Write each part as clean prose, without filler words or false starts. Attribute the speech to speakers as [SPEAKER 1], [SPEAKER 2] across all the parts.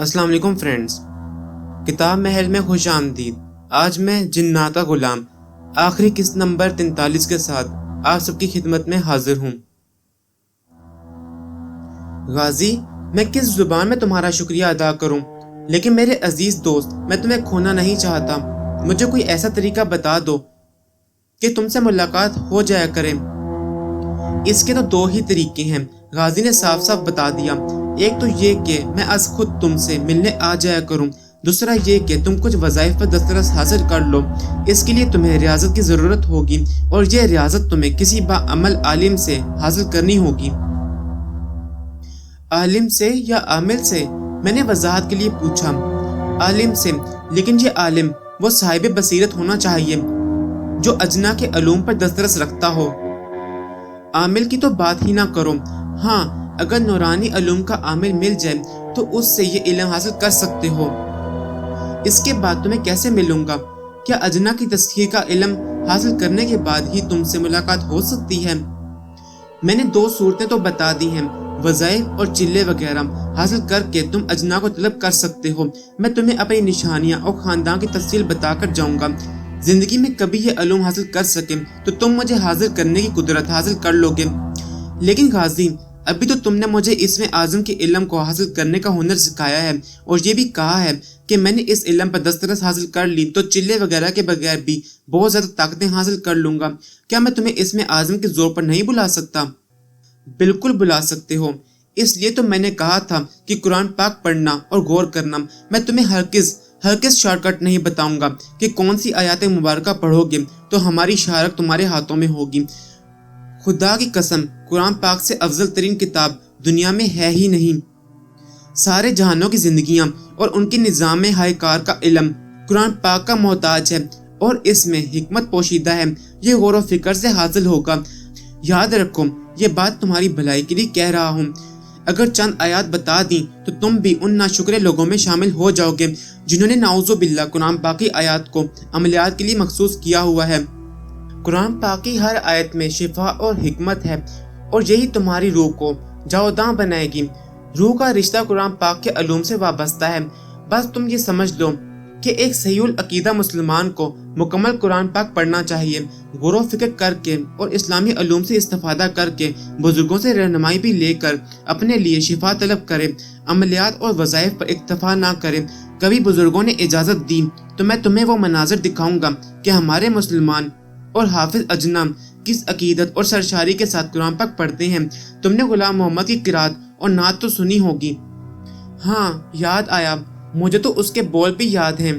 [SPEAKER 1] السلام علیکم فرینڈز، کتاب محل میں خوش آمدید۔ آج میں جنات کا غلام آخری قسط نمبر 43 کے ساتھ آپ سب کی خدمت میں حاضر ہوں۔ غازی، میں کس زبان میں تمہارا شکریہ ادا کروں، لیکن میرے عزیز دوست، میں تمہیں کھونا نہیں چاہتا۔ مجھے کوئی ایسا طریقہ بتا دو کہ تم سے ملاقات ہو جایا کرے۔ اس کے تو دو ہی طریقے ہیں، غازی نے صاف صاف بتا دیا۔ ایک تو یہ کہ میں از خود تم سے ملنے آ جایا کروں، دوسرا یہ کہ تم کچھ وظائف پر دسترس حاصل کر لو۔ اس کے لیے تمہیں ریاضت کی ضرورت ہوگی، اور یہ ریاضت تمہیں کسی باعمل عالم سے حاصل کرنی ہوگی۔ عالم سے یا عامل سے؟ میں نے وضاحت کے لیے پوچھا۔ عالم سے، لیکن یہ عالم وہ صاحب بصیرت ہونا چاہیے جو اجنا کے علوم پر دسترس رکھتا ہو۔ عامل کی تو بات ہی نہ کرو۔ ہاں، اگر نورانی علوم کا عامل مل جائے تو اس سے یہ علم حاصل کر سکتے ہو۔ اس کے بعد تمہیں کیسے ملوں گا؟ کیا اجنا کی تسخیر کا علم حاصل کرنے کے بعد ہی تم سے ملاقات ہو سکتی ہے؟ میں نے دو صورتیں تو بتا دی ہیں، وظائف اور چلے وغیرہ حاصل کر کے تم اجنا کو طلب کر سکتے ہو۔ میں تمہیں اپنی نشانیاں اور خاندان کی تفصیل بتا کر جاؤں گا۔ زندگی میں کبھی یہ علوم حاصل کر سکیں تو تم مجھے حاضر کرنے کی قدرت حاصل کر لو گے۔ لیکن غازی، ابھی تو تم نے مجھے اسم اعظم کے علم کو حاصل کرنے کا ہنر سکھایا ہے، اور یہ بھی کہا ہے کہ میں نے اس علم پر دسترس حاصل کر لی تو چلے وغیرہ کے بغیر بھی بہت زیادہ طاقتیں حاصل کر لوں گا۔ کیا میں تمہیں اسم اعظم کے زور پر نہیں بلا سکتا؟ بالکل بلا سکتے ہو۔ اس لیے تو میں نے کہا تھا کہ قرآن پاک پڑھنا اور غور کرنا۔ میں تمہیں ہرگز شارٹ کٹ نہیں بتاؤں گا کہ کون سی آیات مبارکہ پڑھو گے تو ہماری شہرت تمہارے ہاتھوں میں ہوگی۔ خدا کی قسم، قرآن پاک سے افضل ترین کتاب دنیا میں ہے ہی نہیں۔ سارے جہانوں کی زندگیاں اور ان کے نظام ہائے کار کا علم قرآن پاک کا محتاج ہے، اور اس میں حکمت پوشیدہ ہے۔ یہ غور و فکر سے حاصل ہوگا۔ یاد رکھو، یہ بات تمہاری بھلائی کے لیے کہہ رہا ہوں۔ اگر چند آیات بتا دیں تو تم بھی ان ناشکرے لوگوں میں شامل ہو جاؤ گے جنہوں نے نعوذ باللہ قرآن پاک کی آیات کو عملیات کے لیے مخصوص کیا ہوا ہے۔ قرآن پاک کی ہر آیت میں شفا اور حکمت ہے، اور یہی تمہاری روح کو جاوداں بنائے گی۔ روح کا رشتہ قرآن پاک کے علوم سے وابستہ ہے۔ بس تم یہ سمجھ لو کہ ایک صحیح العقیدہ مسلمان کو مکمل قرآن پاک پڑھنا چاہیے، غور و فکر کر کے اور اسلامی علوم سے استفادہ کر کے بزرگوں سے رہنمائی بھی لے کر اپنے لیے شفا طلب کرے، عملیات اور وظائف پر اکتفا نہ کرے۔ کبھی بزرگوں نے اجازت دی تو میں تمہیں وہ مناظر دکھاؤں گا کہ ہمارے مسلمان اور حافظ اجنا کس عقیدت اور سرشاری کے ساتھ قرآن پاک پڑھتے ہیں۔ تم نے غلام محمد کی قرات اور نعت تو سنی ہوگی۔ ہاں، یاد آیا، مجھے تو اس کے بول بھی یاد ہیں۔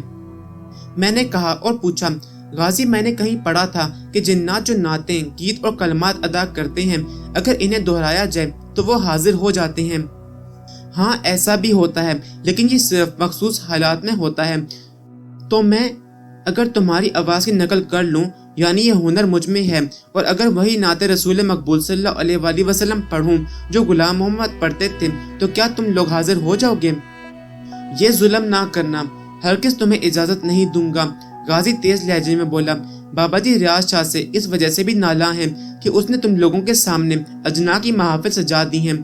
[SPEAKER 1] میں نے کہا اور پوچھا، غازی، میں نے کہیں پڑھا تھا کہ جنات جو نعتیں، گیت اور کلمات ادا کرتے ہیں، اگر انہیں دہرایا جائے تو وہ حاضر ہو جاتے ہیں۔ ہاں، ایسا بھی ہوتا ہے، لیکن یہ صرف مخصوص حالات میں ہوتا ہے۔ تو میں اگر تمہاری آواز کی نقل کر لوں، یعنی یہ ہنر مجھ میں ہے، اور اگر وہی نعت رسول مقبول صلی اللہ علیہ وآلہ وسلم پڑھوں جو غلام محمد پڑھتے تھے، تو کیا تم لوگ حاضر ہو جاؤ گے؟ یہ ظلم نہ کرنا، ہرگز تمہیں اجازت نہیں دوں گا۔ غازی تیز لہجے میں بولا۔ بابا جی ریاض شاہ سے اس وجہ سے بھی نالاں ہیں کہ اس نے تم لوگوں کے سامنے اجنا کی محافل سجا دی ہیں۔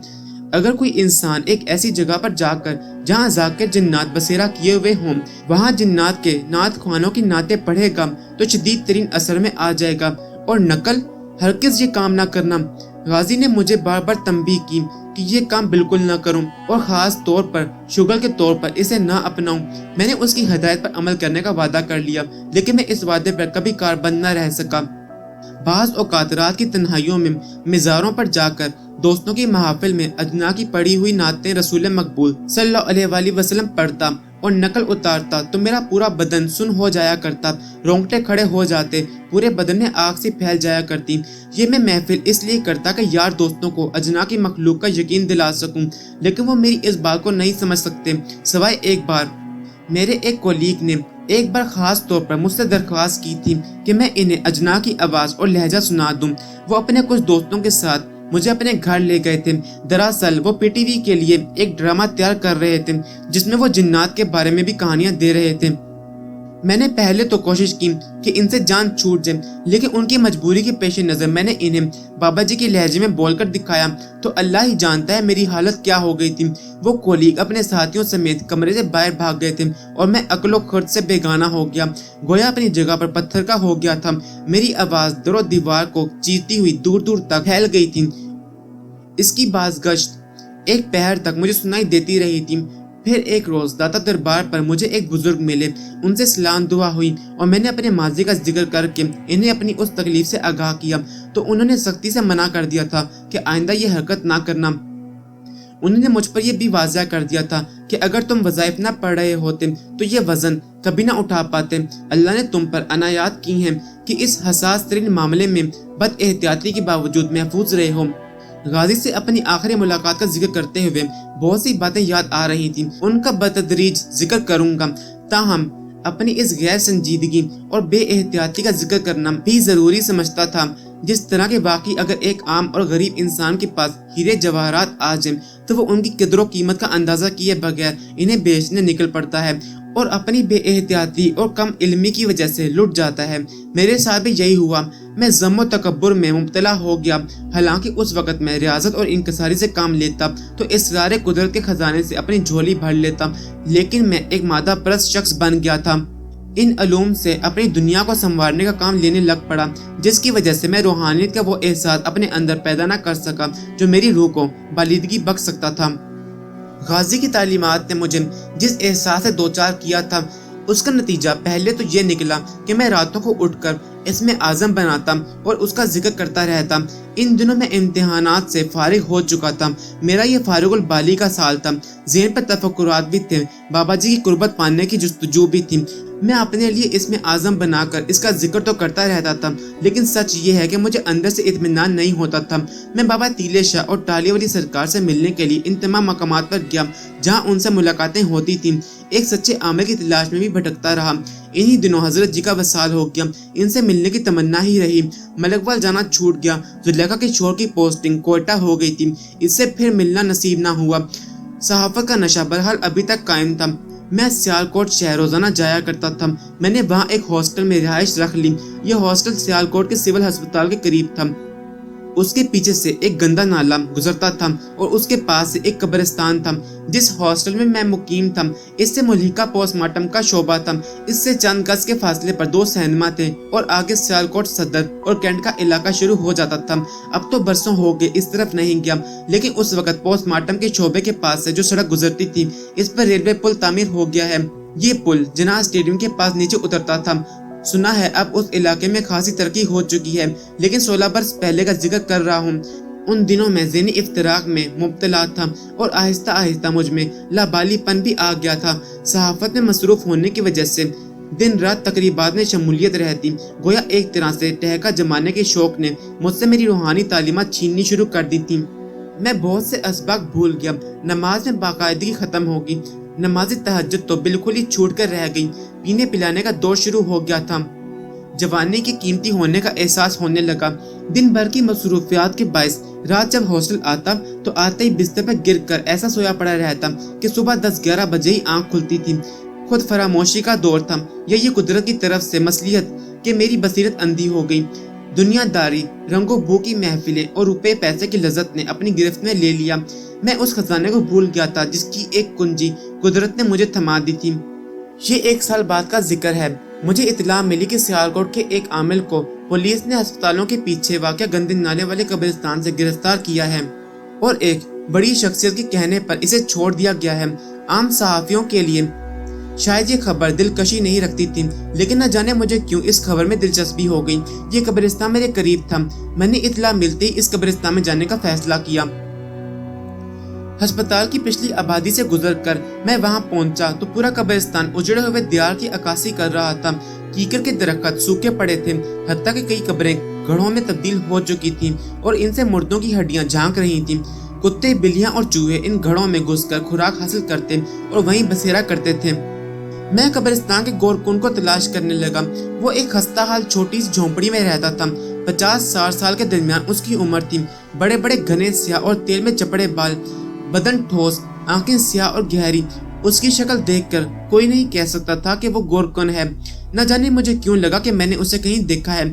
[SPEAKER 1] اگر کوئی انسان ایک ایسی جگہ پر جا کر جہاں ذاکر جنات بسیرا کیے ہوئے ہوں، وہاں جنات کے نعت خوانوں کی نعتیں پڑھے گا تو شدید ترین اثر میں آ جائے گا، اور نقل، ہرگز یہ کام نہ کرنا۔ غازی نے مجھے بار بار تنبیہ کی کہ یہ کام بالکل نہ کروں، اور خاص طور پر شغل کے طور پر اسے نہ اپناؤں۔ میں نے اس کی ہدایت پر عمل کرنے کا وعدہ کر لیا، لیکن میں اس وعدے پر کبھی کاربند نہ رہ سکا۔ بعض اوقات رات کی تنہائیوں میں مزاروں پر جا کر دوستوں کی محافل میں اجنا کی پڑھی ہوئی نعتیں رسول مقبول صلی اللہ علیہ وآلہ وسلم پڑھتا اور نقل اتارتا تو میرا پورا بدن سن ہو جایا کرتا، رونگٹے کھڑے ہو جاتے، پورے بدن میں آگ سی پھیل جایا کرتی۔ یہ میں محفل اس لیے کرتا کہ یار دوستوں کو اجنا کی مخلوق کا یقین دلا سکوں، لیکن وہ میری اس بات کو نہیں سمجھ سکتے، سوائے ایک بار۔ میرے ایک کولیگ نے ایک بار خاص طور پر مجھ سے درخواست کی تھی کہ میں انہیں اجنا کی آواز اور لہجہ سنا دوں۔ وہ اپنے کچھ دوستوں کے ساتھ مجھے اپنے گھر لے گئے تھے۔ دراصل وہ پی ٹی وی کے لیے ایک ڈرامہ تیار کر رہے تھے جس میں وہ جنات کے بارے میں بھی کہانیاں دے رہے تھے۔ میں نے پہلے تو کوشش کی کہ ان سے جان چھوٹ جائے، لیکن ان کی مجبوری کے پیش نظر میں نے انہیں بابا جی کے لہجے میں بول کر دکھایا تو اللہ ہی جانتا ہے میری حالت کیا ہو گئی تھی۔ وہ کولیگ اپنے ساتھیوں سمیت کمرے سے باہر بھاگ گئے تھے اور میں عقل و خرد سے بیگانہ ہو گیا، گویا اپنی جگہ پر پتھر کا ہو گیا تھا۔ میری آواز در و دیوار کو چیرتی ہوئی دور دور تک پھیل گئی تھی۔ اس کی بازگشت ایک پہر تک مجھے سنائی دیتی رہی تھی۔ پھر ایک روز داتا دربار پر مجھے ایک بزرگ ملے، ان سے سلام دعا ہوئی اور میں نے اپنے ماضی کا ذکر کر کے انہیں اپنی اس تکلیف سے آگاہ کیا تو انہوں نے سختی سے منع کر دیا تھا کہ آئندہ یہ حرکت نہ کرنا۔ انہوں نے مجھ پر یہ بھی واضح کر دیا تھا کہ اگر تم وظائف نہ پڑھ رہے ہوتے تو یہ وزن کبھی نہ اٹھا پاتے۔ اللہ نے تم پر عنایات کی ہیں کہ اس حساس ترین معاملے میں بد احتیاطی کے باوجود محفوظ رہے ہو۔ غازی سے اپنی آخری ملاقات کا ذکر کرتے ہوئے بہت سی باتیں یاد آ رہی تھیں، ان کا بتدریج ذکر کروں گا، تاہم اپنی اس غیر سنجیدگی اور بے احتیاطی کا ذکر کرنا بھی ضروری سمجھتا تھا۔ جس طرح کے واقعی اگر ایک عام اور غریب انسان کے پاس ہیرے جواہرات آ جائیں تو وہ ان کی قدر و قیمت کا اندازہ کیے بغیر انہیں بیچنے نکل پڑتا ہے اور اپنی بے احتیاطی اور کم علمی کی وجہ سے لٹ جاتا ہے۔ میرے ساتھ بھی یہی ہوا، میں ضم و تکبر میں مبتلا ہو گیا، حالانکہ اس وقت میں ریاضت اور انکساری سے کام لیتا تو اسرار قدرت کے خزانے سے اپنی جھولی بھر لیتا، لیکن میں ایک مادہ پرست شخص بن گیا تھا۔ ان علوم سے اپنی دنیا کو سنوارنے کا کام لینے لگ پڑا، جس کی وجہ سے میں روحانیت کا وہ احساس اپنے اندر پیدا نہ کر سکا جو میری روح کو بالیدگی بخش سکتا تھا۔ غازی کی تعلیمات نے مجھے جس احساس سے دوچار کیا تھا اس کا نتیجہ پہلے تو یہ نکلا کہ میں راتوں کو اٹھ کر اس میں اعظم بناتا اور اس کا ذکر کرتا رہتا۔ ان دنوں میں امتحانات سے فارغ ہو چکا تھا، میرا یہ فارغ البالی کا سال تھا، ذہن پر تفکرات بھی تھے، بابا جی کی قربت پانے کی جستجو بھی تھی۔ میں اپنے لیے اس میں اعظم بنا کر اس کا ذکر تو کرتا رہتا تھا، لیکن سچ یہ ہے کہ مجھے اندر سے اطمینان نہیں ہوتا تھا۔ میں بابا تیلے شاہ اور ٹالی والی سرکار سے ملنے کے لیے ان تمام مقامات پر گیا جہاں ان سے ملاقاتیں ہوتی تھیں، ایک سچے عامل کی تلاش میں بھی بھٹکتا رہا۔ انہی دنوں حضرت جی کا وصال ہو گیا، ان سے ملنے کی تمنا ہی رہی۔ ملک وال جانا چھوٹ گیا، زلیخا کے شوہر کی پوسٹنگ کوئٹہ ہو گئی تھی، اس سے پھر ملنا نصیب نہ ہوا۔ صحافت کا نشہ بہرحال ابھی تک قائم تھا۔ میں سیالکوٹ شہر روزانہ جایا کرتا تھا، میں نے وہاں ایک ہاسٹل میں رہائش رکھ لی۔ یہ ہاسٹل سیالکوٹ کے سول ہسپتال کے قریب تھا، اس کے پیچھے سے ایک گندا نالا گزرتا تھا اور اس کے پاس سے ایک قبرستان تھا۔ جس ہاسٹل میں میں مقیم تھا اس سے ملحقہ پوسٹ مارٹم کا شعبہ تھا، اس سے چند گز کے فاصلے پر 2 سینما تھے اور آگے سیالکوٹ صدر اور کینٹ کا علاقہ شروع ہو جاتا تھا۔ اب تو برسوں ہو گئے اس طرف نہیں گیا، لیکن اس وقت پوسٹ مارٹم کے شعبے کے پاس سے جو سڑک گزرتی تھی اس پر ریلوے پل تعمیر ہو گیا ہے۔ یہ پل جناح اسٹیڈیم کے پاس نیچے اترتا تھا۔ سنا ہے اب اس علاقے میں خاصی ترقی ہو چکی ہے، لیکن 16 برس پہلے کا ذکر کر رہا ہوں۔ ان دنوں میں ذہنی افتراق میں مبتلا تھا اور آہستہ آہستہ مجھ میں لابالی پن بھی آ گیا تھا۔ صحافت میں مصروف ہونے کی وجہ سے دن رات تقریبات میں شمولیت رہتی، گویا ایک طرح سے ٹہکا جمانے کے شوق نے مجھ سے میری روحانی تعلیمات چھیننی شروع کر دی تھی۔ میں بہت سے اسباق بھول گیا، نماز میں باقاعدگی ختم ہوگی، نماز تہجد تو بالکل ہی چھوٹ کر رہ گئی، پینے پلانے کا دور شروع ہو گیا تھا، جوانی کے قیمتی ہونے کا احساس ہونے لگا۔ دن بھر کی مصروفیات کے باعث رات جب ہاسٹل آتا تو آتے ہی بستر پر گر کر ایسا سویا پڑا رہتا کہ صبح 10-11 بجے ہی آنکھ کھلتی تھی۔ خود فراموشی کا دور تھا یا یہ قدرت کی طرف سے مصلیحت کہ میری بصیرت اندھی ہو گئی۔ دنیا داری، رنگ و بو کی محفلیں اور روپے پیسے کی لذت نے اپنی گرفت میں لے لیا۔ میں اس خزانے کو بھول گیا تھا جس کی ایک کنجی قدرت نے مجھے تھما دی تھی۔ یہ 1 سال بعد کا ذکر ہے۔ مجھے اطلاع ملی کہ سیالکوٹ کے ایک عامل کو پولیس نے ہسپتالوں کے پیچھے واقع گندے نالے والے قبرستان سے گرفتار کیا ہے اور ایک بڑی شخصیت کے کہنے پر اسے چھوڑ دیا گیا ہے۔ عام صحافیوں کے لیے شاید یہ خبر دلکشی نہیں رکھتی تھی، لیکن نہ جانے مجھے کیوں اس خبر میں دلچسپی ہو گئی۔ یہ قبرستان میرے قریب تھا، میں نے اطلاع ملتے ہی اس قبرستان میں جانے کا فیصلہ کیا۔ ہسپتال کی پچھلی آبادی سے گزر کر میں وہاں پہنچا تو پورا قبرستان اجڑے ہوئے دیار کی عکاسی کر رہا تھا۔ کیکر کے درخت سوکھے پڑے تھے، حتیٰ کہ کئی قبریں گڑھوں میں تبدیل ہو چکی تھیں اور ان سے مردوں کی ہڈیاں جھانک رہی تھیں۔ کتے، بلیاں اور چوہے ان گڑھوں میں گھس کر خوراک حاصل کرتے اور وہیں بسیرا کرتے تھے۔ میں قبرستان کے گور کن کو تلاش کرنے لگا۔ وہ ایک خستہ حال چھوٹی سی جھونپڑی میں رہتا تھا۔ 50-60 سال کے درمیان اس کی عمر تھی۔ بڑے بڑے گھنے سیاہ اور تیل میں چپڑے بال، بدن ٹھوس، آنکھیں سیاہ اور گہری، उसकी शक्ल देखकर कोई नहीं कह सकता था कि वो गोरकुन है। न जाने मुझे क्यों लगा कि मैंने उसे कहीं देखा है।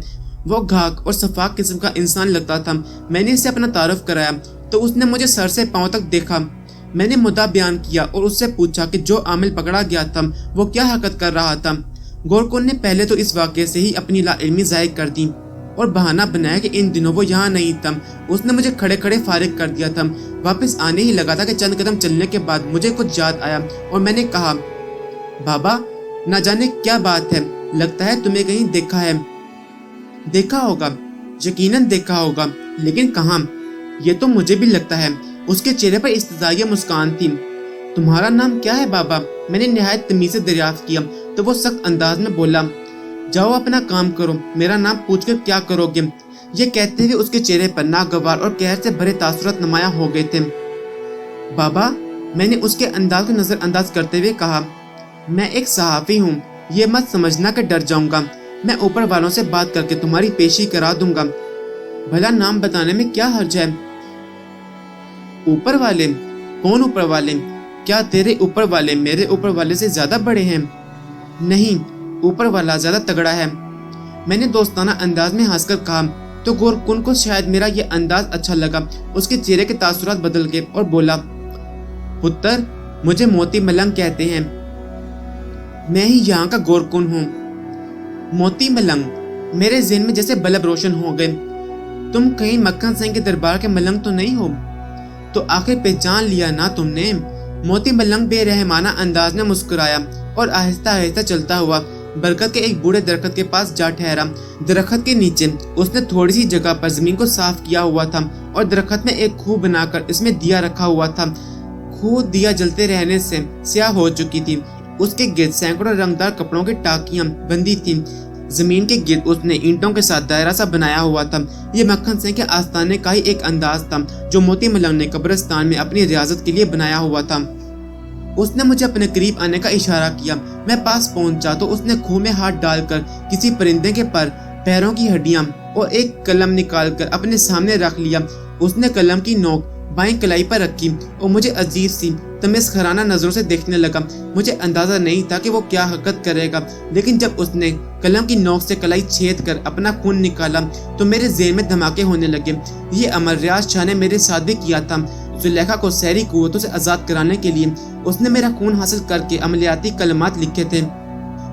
[SPEAKER 1] वो घाक और सफाक किस्म का इंसान लगता था। मैंने इसे अपना तारुफ कराया तो उसने मुझे सर से पांव तक देखा। मैंने मुद्दा बयान किया और उससे पूछा कि जो आमिल पकड़ा गया था वो क्या हरकत कर रहा था। गोरकुन ने पहले तो इस वाक़े से ही अपनी लाइल्मी ज़ाहिर कर दी और बहाना बनाया कि इन दिनों वो यहाँ नहीं था। उसने मुझे खड़े खड़े फारिग कर दिया था। वापस आने ही लगा था कि चंद कदम चलने के बाद मुझे कुछ याद आया और मैंने कहा, बाबा न जाने क्या बात है, लगता है तुम्हें कहीं देखा है। देखा होगा, यकीनन देखा होगा, लेकिन कहाँ? ये तो मुझे भी लगता है। उसके चेहरे पर इस्तज़ाइया मुस्कान थी। तुम्हारा नाम क्या है बाबा? मैंने निहायत तमीज़ से दरियाफ्त किया तो वो सख्त अंदाज में बोला, जाओ अपना काम करो, मेरा नाम पूछकर क्या करोगे? ये कहते हुए उसके चेहरे पर नागवार और कहर से भरे तासुरात नुमायां हो गए थे। बाबा, मैंने उसके अंदाज को नजरअंदाज करते हुए कहा, मैं एक सहाफ़ी हूँ, ये मत समझना कि डर जाऊंगा। मैं ऊपर वालों से बात करके तुम्हारी पेशी करा दूंगा। भला नाम बताने में क्या हर्ज है? ऊपर वाले? कौन ऊपर वाले? क्या तेरे ऊपर वाले मेरे ऊपर वाले से ज्यादा बड़े हैं? नहीं, ऊपर वाला ज्यादा तगड़ा है। मैंने दोस्ताना अंदाज में हंसकर कहा तो गोरकुन को शायद मेरा ये अंदाज अच्छा लगा। उसके चेहरे के तासुरात बदल गए और बोला, पुत्र, मुझे मोती मलंग कहते हैं। मैं ही यहाँ का गोरकुन हूँ। मोती मलंग? मेरे ज़हन में जैसे बल्ब रोशन हो गए। तुम कहीं मक्खन सिंह के दरबार के मलंग तो नहीं हो? तो आखिर पहचान लिया ना तुमने। मोती मलंग बेरहमाना अंदाज में मुस्कुराया और आहिस्ता आहिस्ता चलता हुआ बरगद के एक बूढ़े दरख्त के पास जा ठहरा। दरख्त के नीचे उसने थोड़ी सी जगह पर जमीन को साफ किया हुआ था और दरख्त में एक खूह बनाकर इसमें दिया रखा हुआ था। खूह दिया जलते रहने से स्याह हो चुकी थी। उसके गिर्द सैकड़ों रंगदार कपड़ों की टाकियां बंदी थीं। जमीन के गिर्द उसने ईंटों के साथ दायरा सा बनाया हुआ था। ये मक्खन सिंह के आस्थाने का ही एक अंदाज था जो मोती मलंग ने कब्रिस्तान में अपनी रियाजत के लिए बनाया हुआ था। उसने मुझे अपने करीब आने का इशारा किया। मैं पास पहुंचा तो उसने खूह में हाथ डालकर किसी परिंदे के पर, पैरों की हड्डियां और एक कलम निकालकर अपने सामने रख लिया। उसने कलम की नोक बाएं कलाई पर रखी और मुझे अजीब सी तमस्खराना नजरों से देखने लगा। मुझे अंदाजा नहीं था कि वो क्या हरकत करेगा, लेकिन जब उसने कलम की नोक से कलाई छेद कर अपना खून निकाला तो मेरे ज़हन में धमाके होने लगे। ये अमल रियाज शाह ने मेरे साथ भी किया था। जुलेखा को शहरी कुव्वतों से आज़ाद कराने के लिए उसने मेरा खून हासिल करके अमलियाती कलमात लिखे थे।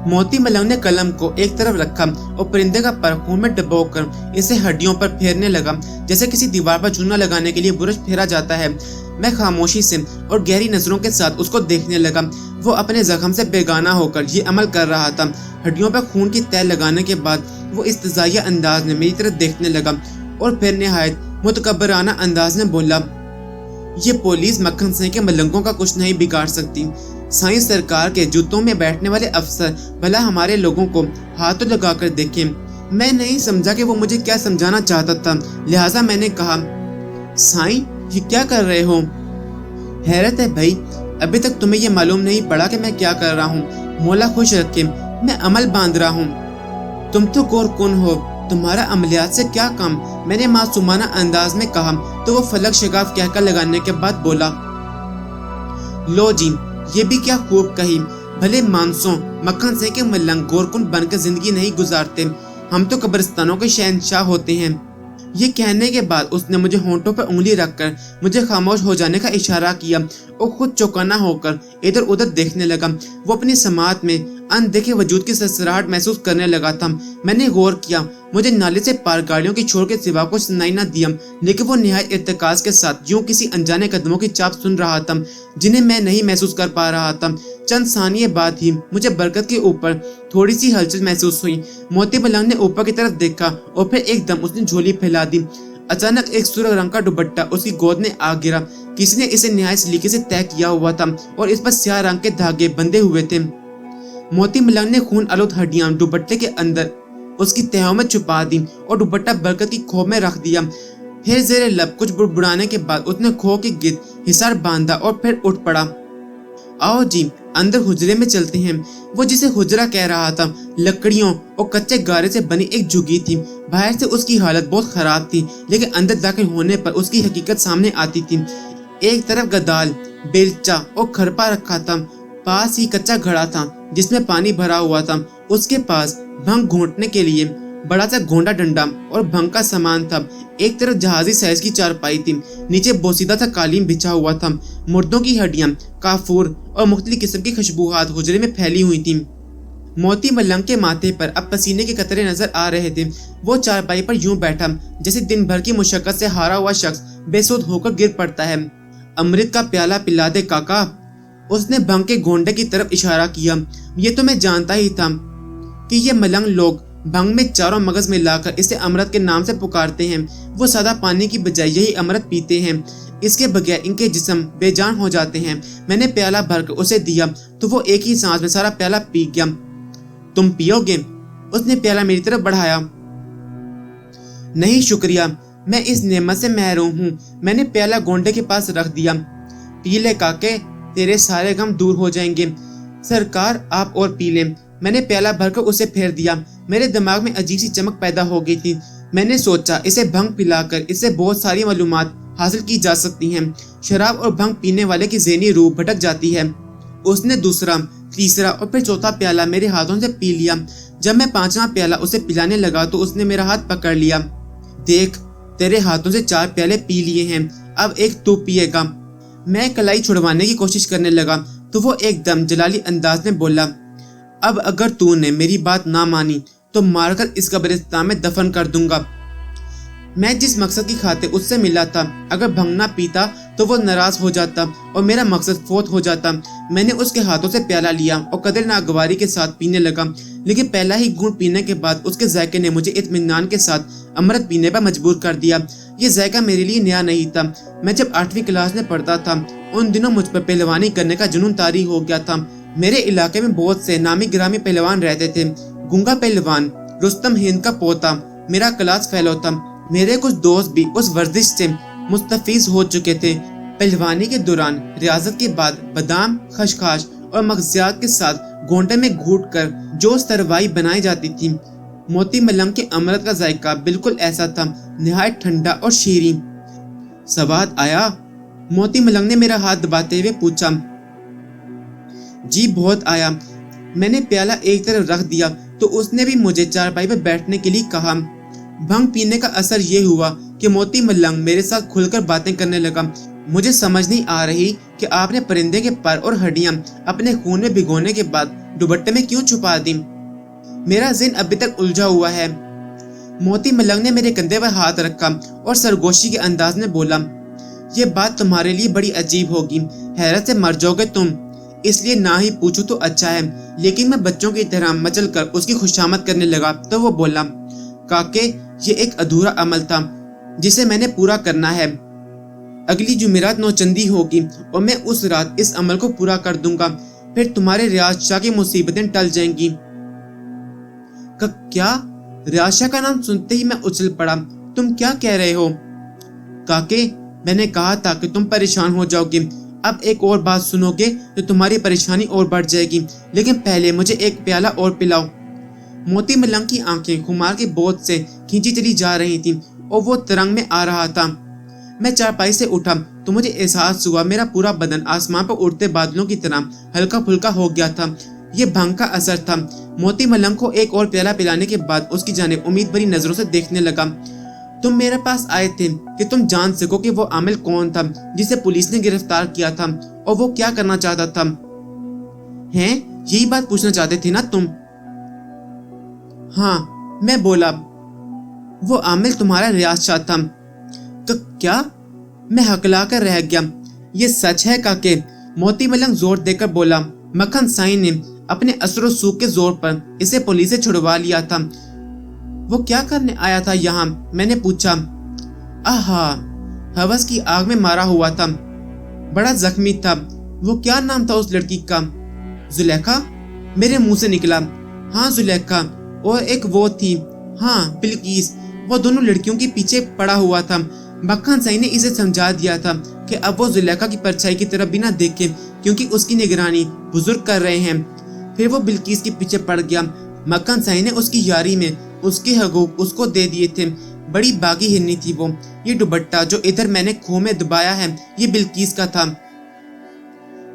[SPEAKER 1] मोती मलंग ने कलम को एक तरफ रखा और परिंदे का पर खून में डुबोकर इसे हड्डियों पर फेरने लगा, जैसे किसी दीवार पर चूना लगाने के लिए बुरश फेरा जाता है। मैं खामोशी से और गहरी नजरों के साथ उसको देखने लगा। वो अपने जख्म से बेगाना होकर ये अमल कर रहा था। हड्डियों पर खून की तह लगाने के बाद वो इस्तज़ाइया अंदाज में मेरी तरफ देखने लगा और फिर निहायत मुतकब्बराना अंदाज में बोला, ये पुलिस मक्खन सिंह के मलंगों का कुछ नहीं बिगाड़ सकती। साइंस सरकार के जूतों में बैठने वाले अफसर भला हमारे लोगों को हाथों लगाकर देखें। मैं नहीं समझा कि वो मुझे क्या समझाना चाहता था, लिहाजा मैंने कहा, साईं ये क्या कर रहे हो? हैरत है भाई, अभी तक तुम्हें ये मालूम नहीं पड़ा कि मैं क्या कर रहा हूँ। मौला खुश रखे, मैं अमल बांध रहा हूँ। तुम तो गोरकुन हो, तुम्हारा अमलियात से क्या काम? मैंने मासूमाना अंदाज में कहा तो वो फलक शगाफ कहकर लगाने के बाद बोला, लो जी, ये भी क्या खूब कही। भले मानसों मक्खन सिंह के मलंग गोरकुन बनकर जिंदगी नहीं गुजारते, हम तो कब्रिस्तानों के शहंशाह होते हैं। ये कहने के बाद उसने मुझे होंठों पर उंगली रखकर मुझे खामोश हो जाने का इशारा किया और खुद चौकन्ना होकर इधर उधर देखने लगा। वो अपनी समात में अनदेखे वजूद की ससराहट महसूस करने लगा था। मैंने गौर किया, मुझे नाले से पार गाड़ियों की छोर के सिवा कुछ सुनाई न दिया, लेकिन वो निहायत इर्तिकाज के साथ यूं किसी अनजाने कदमों की चाप सुन रहा था जिन्हें मैं नहीं महसूस कर पा रहा था। चंद सानिये बाद ही मुझे बरगद के ऊपर थोड़ी सी हलचल महसूस हुई। मोती मलंग ने ऊपर की तरफ देखा और फिर एकदम उसने झोली फैला दी। अचानक एक सुर्ख रंग का दुपट्टा उसकी गोद में आ गिरा। किसी ने इसे निहायत सलीके से तय किया हुआ था और इस पर स्याह रंग के धागे बंधे हुए थे। मोती मलंग ने खून आलूद हड्डियां दुपट्टे के अंदर उसकी तहों में छुपा दी और दुपट्टा बरगद की खो में रख दिया। फिर जेरे लब कुछ बुड़बुड़ाने के बाद उसने खो के गिर्द हिसार बांधा और फिर उठ पड़ा। आओ जी, अंदर हुजरे में चलते हैं। वो जिसे हुजरा कह रहा था लकड़ियों और कच्चे गारे से बनी एक झुग्गी थी। बाहर से उसकी हालत बहुत खराब थी, लेकिन अंदर दाखिल होने पर उसकी हकीकत सामने आती थी। एक तरफ गदाल, बेलचा और खरपा रखा था पास ही कच्चा घड़ा था जिसमें पानी भरा हुआ था। उसके पास भंग घोंटने के लिए बड़ा सा गोंडा डंडा और भंग का सामान था। एक तरफ जहाजी साइज की चारपाई थी, नीचे बोसीदा सा कालीन बिछा हुआ था। मुर्दों की हड्डियां, काफूर और मुख्तलिफ किस्म की खुशबूहात हुजरे में फैली हुई थी। मोती मलंग के माथे पर अब पसीने के कतरे नजर आ रहे थे। वो चारपाई पर यूं बैठा जैसे दिन भर की मुशक्कत से हारा हुआ शख्स बेसुध होकर गिर पड़ता है। अमृत का प्याला पिला दे काका। उसने भंग के गोंडे की तरफ इशारा किया। ये तो मैं जानता ही था कि ये मलंग लोग भंग में चारों मगज मिलाकर इसे अमृत के नाम से पुकारते हैं। वो सादा पानी की बजाय यही अमृत पीते हैं। इसके बगैर इनके जिस्म बेजान हो जाते हैं। मैंने प्याला भरकर उसे दिया तो वो एक ही सांस में सारा प्याला पी गया। तुम पियोगे? उसने प्याला मेरी तरफ बढ़ाया। नहीं शुक्रिया, मैं इस नेमत से महरूम हूँ। मैंने प्याला गोंडे के पास रख दिया। पी ले काके, तेरे सारे गम दूर हो जाएंगे। सरकार आप और पी ले। मैंने प्याला भरकर उसे फेर दिया। मेरे दिमाग में अजीब सी चमक पैदा हो गई थी। मैंने सोचा इसे भंग पिलाकर इससे बहुत सारी मालूमात हासिल की जा सकती हैं। शराब और भंग पीने वाले की ज़हनी रूह भटक जाती है। उसने दूसरा, तीसरा और फिर चौथा प्याला मेरे हाथों से पी लिया। जब मैं पांचवा प्याला उसे पिलाने लगा तो उसने मेरा हाथ पकड़ लिया। देख, तेरे हाथों से 4 प्याले पी लिए हैं, अब एक तू पिएगा। मैं कलाई छुड़वाने की कोशिश करने लगा तो वो एकदम जलाली अंदाज में बोला, अब अगर तूने मेरी बात ना मानी तो मारकर इस कब्रिस्तान में दफन कर दूंगा। मैं जिस मकसद की खातिर उससे मिला था, अगर भंग ना पीता तो वो नाराज हो जाता और मेरा मकसद फोत हो जाता। मैंने उसके हाथों से प्याला लिया और कदर नागवारी के साथ पीने लगा, लेकिन पहला ही घूंट पीने के बाद उसके जायके ने मुझे इत्मीनान के साथ अमृत पीने पर मजबूर कर दिया। ये जायका मेरे लिए नया नहीं था। मैं जब 8वीं क्लास में पढ़ता था उन दिनों मुझ पर पहलवानी करने का जुनून तारी हो गया था। मेरे इलाके में बहुत से नामी गिरामी पहलवान रहते थे। गुंगा पहलवान, रुस्तम हिंद का पोता मेरा क्लास फेलो था। मेरे कुछ दोस्त भी उस वर्जिश से मुस्तफीज हो चुके थे। पहलवानी के दौरान रियाजत के बाद बादाम, खसखस और मगजियात के साथ गोंडे में घूट कर जो सरवाई बनाई जाती थी, मोती मलंग के अमृत का जायका बिल्कुल ऐसा था, निहायत ठंडा और शीरीन। स्वाद आया? मोती मलंग ने मेरा हाथ दबाते हुए पूछा। जी बहुत आया। मैंने प्याला एक तरफ रख दिया तो उसने भी मुझे चारपाई पर बैठने के लिए कहा। भंग पीने का असर ये हुआ कि मोती मलंग मेरे साथ खुलकर बातें करने लगा। मुझे समझ नहीं आ रही कि आपने परिंदे के पर और हड्डियां अपने खून में भिगोने के बाद दुपट्टे में क्यों छुपा दी? मेरा ज़हन अभी तक उलझा हुआ है। मोती मलंग ने मेरे कंधे पर हाथ रखा और सरगोशी के अंदाज में बोला, ये बात तुम्हारे लिए बड़ी अजीब होगी, हैरत से मर जाओगे तुम, इसलिए ना ही पूछूं तो अच्छा है। लेकिन मैं बच्चों की तरह मचल कर उसकी खुशामद करने लगा तो वो बोला, काके ये एक अधूरा अमल था जिसे मैंने पूरा करना है। अगली जुमेरात नौचंदी होगी और मैं उस रात इस अमल को पूरा कर दूंगा, फिर तुम्हारे रियाज शाह की मुसीबतें टल जाएंगी। क्या? रियाज शाह का नाम सुनते ही मैं उछल पड़ा। तुम क्या कह रहे हो? काके, मैंने कहा था कि तुम परेशान हो जाओगे। अब एक और बात सुनोगे तो तुम्हारी परेशानी और बढ़ जाएगी, लेकिन पहले मुझे एक प्याला और पिलाओ। मोती मलंग की आंखें खुमार के बोझ से खींची चली जा रही थीं और वो तरंग में आ रहा था। मैं चारपाई से उठा तो मुझे एहसास हुआ मेरा पूरा बदन आसमान पर उड़ते बादलों की तरह हल्का फुल्का हो गया था। ये भंग का असर था। मोती मलंग को एक और प्याला पिलाने के बाद उसकी जानिब उम्मीद भरी नजरों से देखने लगा। तुम मेरे पास आए थे कि तुम जान सको कि वो आमिल कौन था जिसे पुलिस ने गिरफ्तार किया था और वो क्या करना चाहता था। हैं? यही बात पूछना चाहते थे ना तुम? हाँ, मैं बोला। वो आमिल तुम्हारा रियाज शाह था। क्या? मैं हकला कर रह गया। ये सच है काके? मोती मलंग जोर देकर बोला। मक्खन साई ने अपने असर सूख के जोर पर इसे पुलिस से छुड़वा लिया था। वो क्या करने आया था यहाँ? मैंने पूछा। आहा, हवस की आग में मारा हुआ था, बड़ा जख्मी था। वो क्या नाम था उस लड़की का? जुलेखा? मेरे मुंह से निकला। हाँ जुलेखा, और एक वो थी, हाँ बिल्किस। वो दोनों लड़कियों के पीछे पड़ा हुआ था। मक्खन साई ने इसे समझा दिया था कि अब वो जुलेखा की परछाई की तरफ भी ना देखे क्योंकि उसकी निगरानी बुजुर्ग कर रहे हैं। फिर वो बिल्किस के पीछे पड़ गया। मक्खन साई ने उसकी यारी में उसके हकूक उसको दे दिए थे। बड़ी बागी हिरनी थी वो। ये दुपट्टा जो इधर मैंने खो में दबाया है ये बिल्किस का था।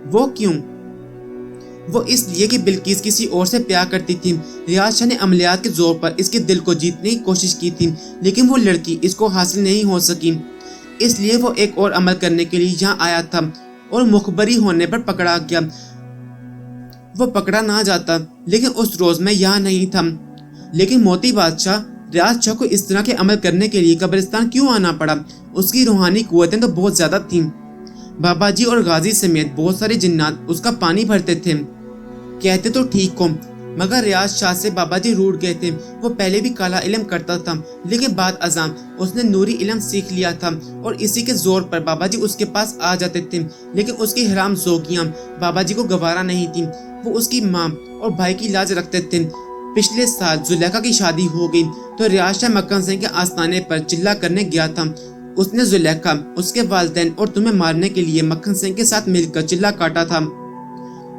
[SPEAKER 1] वो क्यों? وہ اس لیے کہ بلقیس کسی اور سے پیار کرتی تھی۔ ریاض شاہ نے عملیات کے زور پر اس کے دل کو جیتنے کی کوشش کی تھی، لیکن وہ لڑکی اس کو حاصل نہیں ہو سکی۔ اس لیے وہ ایک اور عمل کرنے کے لیے یہاں آیا تھا اور مخبری ہونے پر پکڑا گیا۔ وہ پکڑا نہ جاتا، لیکن اس روز میں یہاں نہیں تھا۔ لیکن موتی بادشاہ ریاض شاہ کو اس طرح کے عمل کرنے کے لیے قبرستان کیوں آنا پڑا؟ اس کی روحانی قوتیں تو بہت زیادہ تھیں۔ بابا جی اور غازی سمیت بہت سارے جنات اس کا پانی بھرتے تھے۔ کہتے تو ٹھیک ہو، مگر ریاض شاہ سے بابا جی روٹھ گئے تھے۔ وہ پہلے بھی کالا علم کرتا تھا، لیکن بعد ازاں اس نے نوری علم سیکھ لیا تھا اور اسی کے زور پر بابا جی اس کے پاس آ جاتے تھے۔ لیکن اس کی حرام زوگیاں بابا جی کو گوارا نہیں تھی۔ وہ اس کی ماں اور بھائی کی لاج رکھتے تھے۔ پچھلے سال زلیخا کی شادی ہو گئی تو ریاض شاہ مکھن سنگھ کے آستانے پر چلا کرنے گیا تھا۔ اس نے زلیخا، اس کے والدین اور تمہیں مارنے کے لیے مکھن سنگھ کے ساتھ مل کر چلا کاٹا تھا،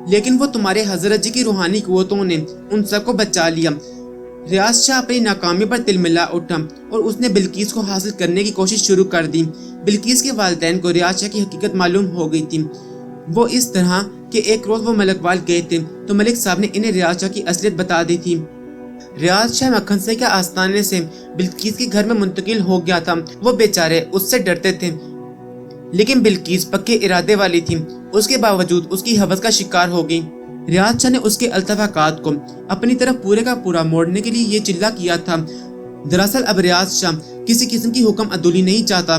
[SPEAKER 1] لیکن وہ تمہارے حضرت جی کی روحانی قوتوں نے ان سب کو بچا لیا۔ ریاض شاہ اپنی ناکامی پر تلملا اٹھا اور اس نے بلقیس کو حاصل کرنے کی کوشش شروع کر دی۔ بلقیس کے والدین کو ریاض شاہ کی حقیقت معلوم ہو گئی تھی۔ وہ اس طرح کہ ایک روز وہ ملک وال گئے تھے تو ملک صاحب نے انہیں ریاض شاہ کی اصلیت بتا دی تھی۔ ریاض شاہ مکھن سنگھ کے آستانے سے بلقیس کے گھر میں منتقل ہو گیا تھا۔ وہ بیچارے اس سے ڈرتے تھے، لیکن بلقیس پکے ارادے والی تھی۔ اس کے باوجود اس کی ہوس کا شکار ہو گئی۔ ریاض شاہ نے اس کے التفاقات کو اپنی طرف پورے کا پورا موڑنے کے لیے یہ چلا کیا تھا۔ دراصل اب ریاض شاہ کسی قسم کی حکم عدولی نہیں چاہتا،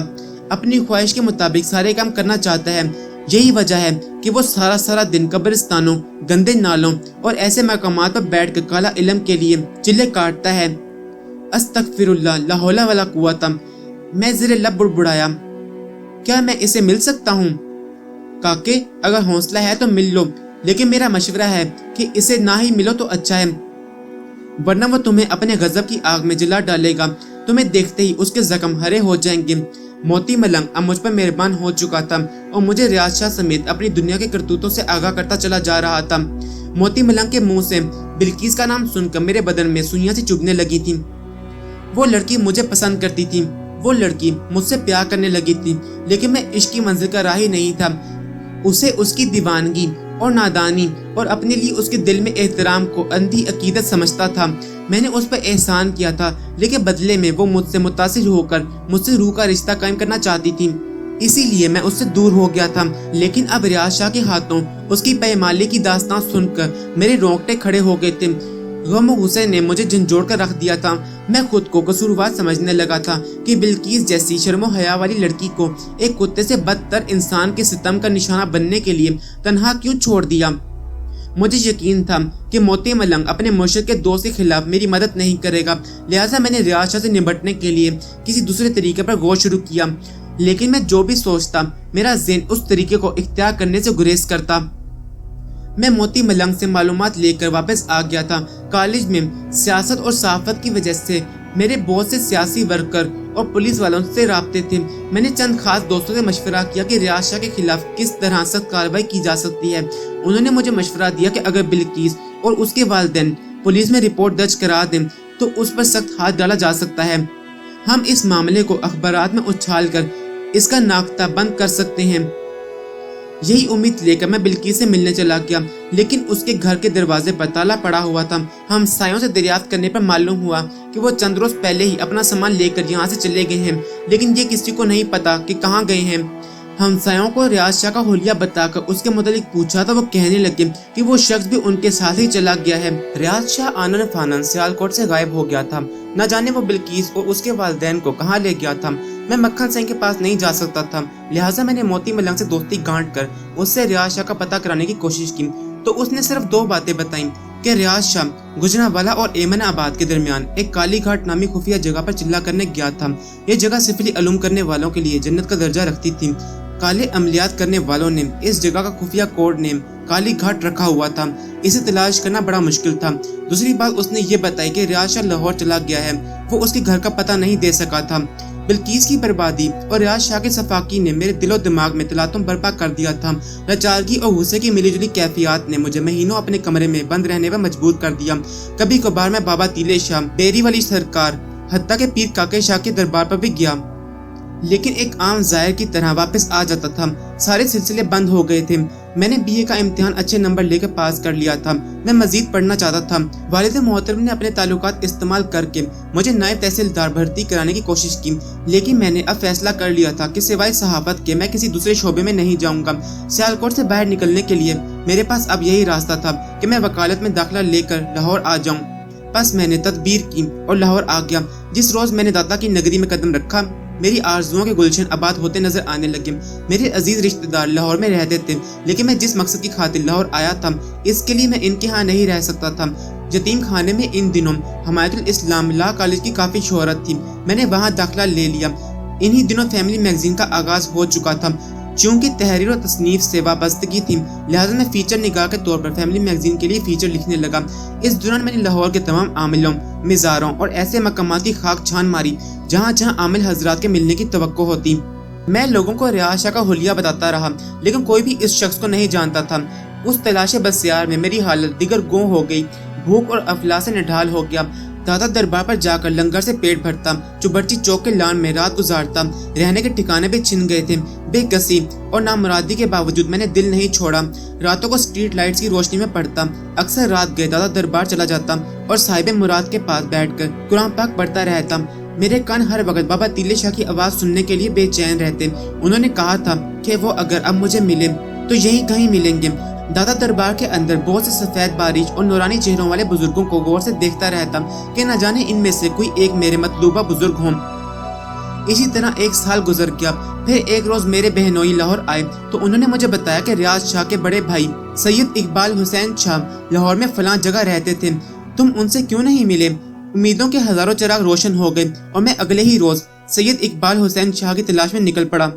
[SPEAKER 1] اپنی خواہش کے مطابق سارے کام کرنا چاہتا ہے۔ یہی وجہ ہے کہ وہ سارا دن قبرستانوں، گندے نالوں اور ایسے مقامات پر بیٹھ کر کالا علم کے لیے چلے کاٹتا ہے۔ استغفر اللہ، لا حول ولا قوت۔ میں زیر لب بڑبڑایا، کیا میں اسے مل سکتا ہوں؟ کاکے، اگر حوصلہ ہے تو مل لو، لیکن میرا مشورہ ہے کہ اسے نہ ہی ملو تو اچھا ہے، ورنہ وہ تمہیں اپنے غضب کی آگ میں جلا ڈالے گا۔ تمہیں دیکھتے ہی اس کے زخم ہرے ہو جائیں گے۔ موتی ملنگ اب مجھ پر مہربان ہو چکا تھا اور مجھے ریاض شاہ سمیت اپنی دنیا کے کرتوتوں سے آگاہ کرتا چلا جا رہا تھا۔ موتی ملنگ کے منہ سے بلقیس کا نام سن کر میرے بدن میں سوئیاں سی چبھنے لگی تھی۔ وہ لڑکی مجھے پسند کرتی تھی، وہ لڑکی مجھ سے پیار کرنے لگی تھی، لیکن میں عشق کی منزل کا راہی نہیں تھا۔ اسے اس کی دیوانگی اور نادانی اور اپنے لیے اس کے دل میں احترام کو اندھی عقیدت سمجھتا تھا۔ میں نے اس پر احسان کیا تھا، لیکن بدلے میں وہ مجھ سے متاثر ہو کر مجھ سے روح کا رشتہ قائم کرنا چاہتی تھی، اسی لیے میں اس سے دور ہو گیا تھا۔ لیکن اب ریاض شاہ کے ہاتھوں اس کی پایمالی کی داستان سن کر میرے رونگٹے کھڑے ہو گئے تھے۔ غم و غصے نے مجھے جھنجھوڑ کر رکھ دیا تھا۔ میں خود کو قصوروار سمجھنے لگا تھا کہ بلقیس جیسی شرم و حیا والی لڑکی کو ایک کتے سے بدتر انسان کے ستم کا نشانہ بننے کے لیے تنہا کیوں چھوڑ دیا۔ مجھے یقین تھا کہ موتی ملنگ اپنے مرشد کے دوست کے خلاف میری مدد نہیں کرے گا، لہٰذا میں نے ریاض شاہ سے نمٹنے کے لیے کسی دوسرے طریقے پر غور شروع کیا۔ لیکن میں جو بھی سوچتا، میرا ذہن اس طریقے کو اختیار کرنے سے گریز کرتا۔ میں موتی ملنگ سے معلومات لے کر واپس آ گیا تھا۔ کالج میں سیاست اور صحافت کی وجہ سے میرے بہت سے سیاسی ورکر اور پولیس والوں سے رابطے تھے۔ میں نے چند خاص دوستوں سے مشورہ کیا کہ ریاض شاہ کے خلاف کس طرح سخت کارروائی کی جا سکتی ہے۔ انہوں نے مجھے مشورہ دیا کہ اگر بلقیس اور اس کے والدین پولیس میں رپورٹ درج کرا دیں تو اس پر سخت ہاتھ ڈالا جا سکتا ہے۔ ہم اس معاملے کو اخبارات میں اچھال کر اس کا ناختہ بند کر سکتے ہیں۔ یہی امید لے کر میں بلقیس سے ملنے چلا گیا، لیکن اس کے گھر کے دروازے پر تالا پڑا ہوا تھا۔ ہمسایوں سے دریافت کرنے پر معلوم ہوا کہ وہ چند روز پہلے ہی اپنا سامان لے کر یہاں سے چلے گئے ہیں، لیکن یہ کسی کو نہیں پتا کہ کہاں گئے ہیں۔ ہمسایوں کو ریاض شاہ کا حلیہ بتا کر اس کے متعلق پوچھا تو وہ کہنے لگے کہ وہ شخص بھی ان کے ساتھ ہی چلا گیا ہے۔ ریاض شاہ آنن فانن سیالکوٹ سے غائب ہو گیا تھا۔ نہ جانے وہ بلقیس اور اس کے والدین کو کہاں لے گیا تھا۔ میں مکھن سنگھ کے پاس نہیں جا سکتا تھا، لہٰذا میں نے موتی ملنگ سے دوستی گانٹ کر اس سے ریاض شاہ کا پتہ کرانے کی کوشش کی، تو اس نے صرف 2 باتیں بتائیں کہ ریاض شاہ گجرانوالہ اور ایمن آباد کے درمیان ایک کالی گھاٹ نامی خفیہ جگہ پر چلا کرنے گیا تھا۔ یہ جگہ سفلی علوم کرنے والوں کے لیے جنت کا درجہ رکھتی تھی۔ کالے عملیات کرنے والوں نے اس جگہ کا خفیہ کوڈ نیم کالی گھاٹ رکھا ہوا تھا۔ اسے تلاش کرنا بڑا مشکل تھا۔ دوسری بات اس نے یہ بتائی کہ ریاض شاہ لاہور چلا گیا ہے، وہ اس کے گھر کا پتہ نہیں دے سکا تھا۔ بلقیس کی بربادی اور ریاض شاہ کے صفاقی نے میرے دل و دماغ میں تلاطم برپا کر دیا تھا۔ لاچارگی اور غصے کی ملی جلی کیفیات نے مجھے مہینوں اپنے کمرے میں بند رہنے پر مجبور کر دیا۔ کبھی کبھار میں بابا تیلے شاہ، بیری والی سرکار، حتیٰ کہ پیر کاکے شاہ کے دربار پر بھی گیا۔ लेकिन एक आम ज़ायर की तरह वापस आ जाता था। सारे सिलसिले बंद हो गए थे। मैंने बीए का इम्तिहान अच्छे नंबर लेकर पास कर लिया था। मैं मजीद पढ़ना चाहता था। वालिद मोहतरम ने अपने ताल्लुकात इस्तेमाल करके मुझे नायब तहसीलदार भर्ती कराने की कोशिश की, लेकिन मैंने अब फैसला कर लिया था कि सिवाय सहाफत के मैं किसी दूसरे शोबे में नहीं जाऊंगा। सियालकोट से बाहर निकलने के लिए मेरे पास अब यही रास्ता था कि मैं वकालत में दाखिला लेकर लाहौर आ जाऊं। बस मैंने तदबीर की और लाहौर आ गया। जिस रोज मैंने दाता की नगरी में कदम रखा, मेरी आरजुओं के गुलशन आबाद होते नजर आने लगे। मेरे अजीज रिश्तेदार लाहौर में रहते थे, लेकिन मैं जिस मकसद की खातिर लाहौर आया था, इसके लिए मैं इनके यहाँ नहीं रह सकता था। यतीम खाने में इन दिनों हमायतुल इस्लाम लॉ कॉलेज की काफी शोहरत थी। मैंने वहाँ दाखिला ले लिया। इन्हीं दिनों फैमिली मैगजीन का आगाज हो चुका था। चूंकि तहरीर और तसनीफ से वाबस्तगी थी, लिहाजा मैं फीचर निगाह के तौर पर फैमिली मैगजीन के लिए फीचर लिखने लगा। इस दौरान मैंने लाहौर के तमाम आमिलों, मिज़ारों और ऐसे मकामात की खाक छान मारी जहाँ जहाँ आमिल हजरात के मिलने की तवक्को होती। मैं लोगों को रियाज शाह का हुलिया बताता रहा, लेकिन कोई भी इस शख्स को नहीं जानता था। उस तलाश बसियार में मेरी हालत दिगर गो हो गई। भूख और अफला से निढाल हो गया। दादा दरबार पर जाकर लंगर से पेट भरता, चुबरची चौक के लान में रात गुजारता। रहने के ठिकाने भी छिन गए थे। बेकसी और नामुरादी के बावजूद मैंने दिल नहीं छोड़ा। रातों को स्ट्रीट लाइट्स की रोशनी में पढ़ता। अक्सर रात गए दादा दरबार चला जाता और साहिब मुराद के पास बैठकर कुरान पाक पढ़ता रहता। मेरे कान हर वक्त बाबा तीले शाह की आवाज सुनने के लिए बेचैन रहते। उन्होंने कहा था कि वो अगर अब मुझे मिले तो यही कहीं मिलेंगे। दादा दरबार के अंदर बहुत से सफेद बारिश और नूरानी चेहरों वाले बुजुर्गों को गौर से देखता रहता कि न जाने इनमें से कोई एक मेरे मतलूबा बुजुर्ग हो। इसी तरह एक साल गुजर गया। फिर एक रोज मेरे बहनोई लाहौर आए तो उन्होंने मुझे बताया कि रियाज शाह के बड़े भाई सैयद इकबाल हुसैन शाह लाहौर में फलां जगह रहते थे। तुम उनसे क्यों नहीं मिले? उम्मीदों के हजारों चिराग रोशन हो गए और मैं अगले ही रोज सैयद इकबाल हुसैन शाह की तलाश में निकल पड़ा,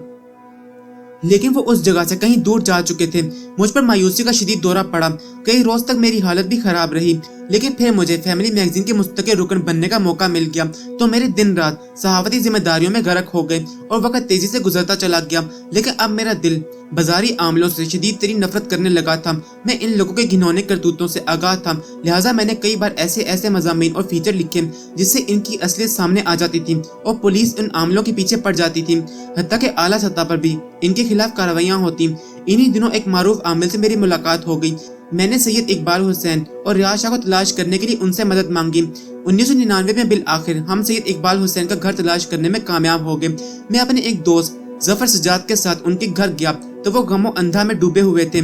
[SPEAKER 1] लेकिन वो उस जगह से कहीं दूर जा चुके थे। मुझ पर मायूसी का शदीद दौरा पड़ा। कई रोज तक मेरी हालत भी खराब रही, लेकिन फिर मुझे फैमिली मैगजीन के मुस्तकिल रुकन बनने का मौका मिल गया तो मेरे दिन रात सहाफती जिम्मेदारियों में गर्क हो गए और वक्त तेजी से गुजरता चला गया। लेकिन अब मेरा दिल बाजारी आमलों से शदीद तरीन नफरत करने लगा था। मैं इन लोगों के घिनौने करतूतों से आगाह था, लिहाजा मैंने कई बार ऐसे मज़ामीन और फीचर लिखे जिससे इनकी असलियत सामने आ जाती थी और पुलिस इन आमलों के पीछे पड़ जाती थी। हत्ता के आला सतह पर भी इनके खिलाफ कार्रवाइयाँ होती। इन्हीं दिनों एक मारूफ आमिल से मेरी मुलाकात हो गई। मैंने सैयद इकबाल हुसैन और रियाज शाह को तलाश करने के लिए उनसे मदद मांगी। 1999 में बिल आखिर हम सैयद इकबाल हुसैन का घर तलाश करने में कामयाब हो गए। मैं अपने एक दोस्त जफर सजाद के साथ उनके घर गया तो वो गमो अंधा में डूबे हुए थे।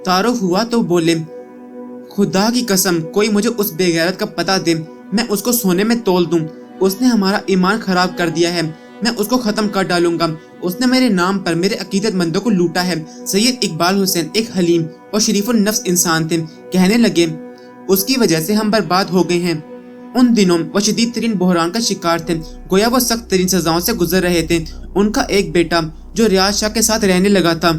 [SPEAKER 1] तारुफ हुआ तो बोले, खुदा की कसम कोई मुझे उस बेगैरत का पता दे, मैं उसको सोने में तोल दूं। उसने हमारा ईमान खराब कर दिया है, मैं उसको खत्म कर डालूंगा। उसने मेरे नाम पर मेरे अकीदतमंदों को लूटा है। सैयद इकबाल हुसैन एक हलीम और शरीफुल नफ्स इंसान थे। कहने लगे, उसकी वजह से हम बर्बाद हो गए हैं। उन दिनों वो शदीद तरीन बहरान का शिकार थे, गोया वो सख्त तरीन सजाओं से गुजर रहे थे। उनका एक बेटा जो रियाज शाह के साथ रहने लगा था,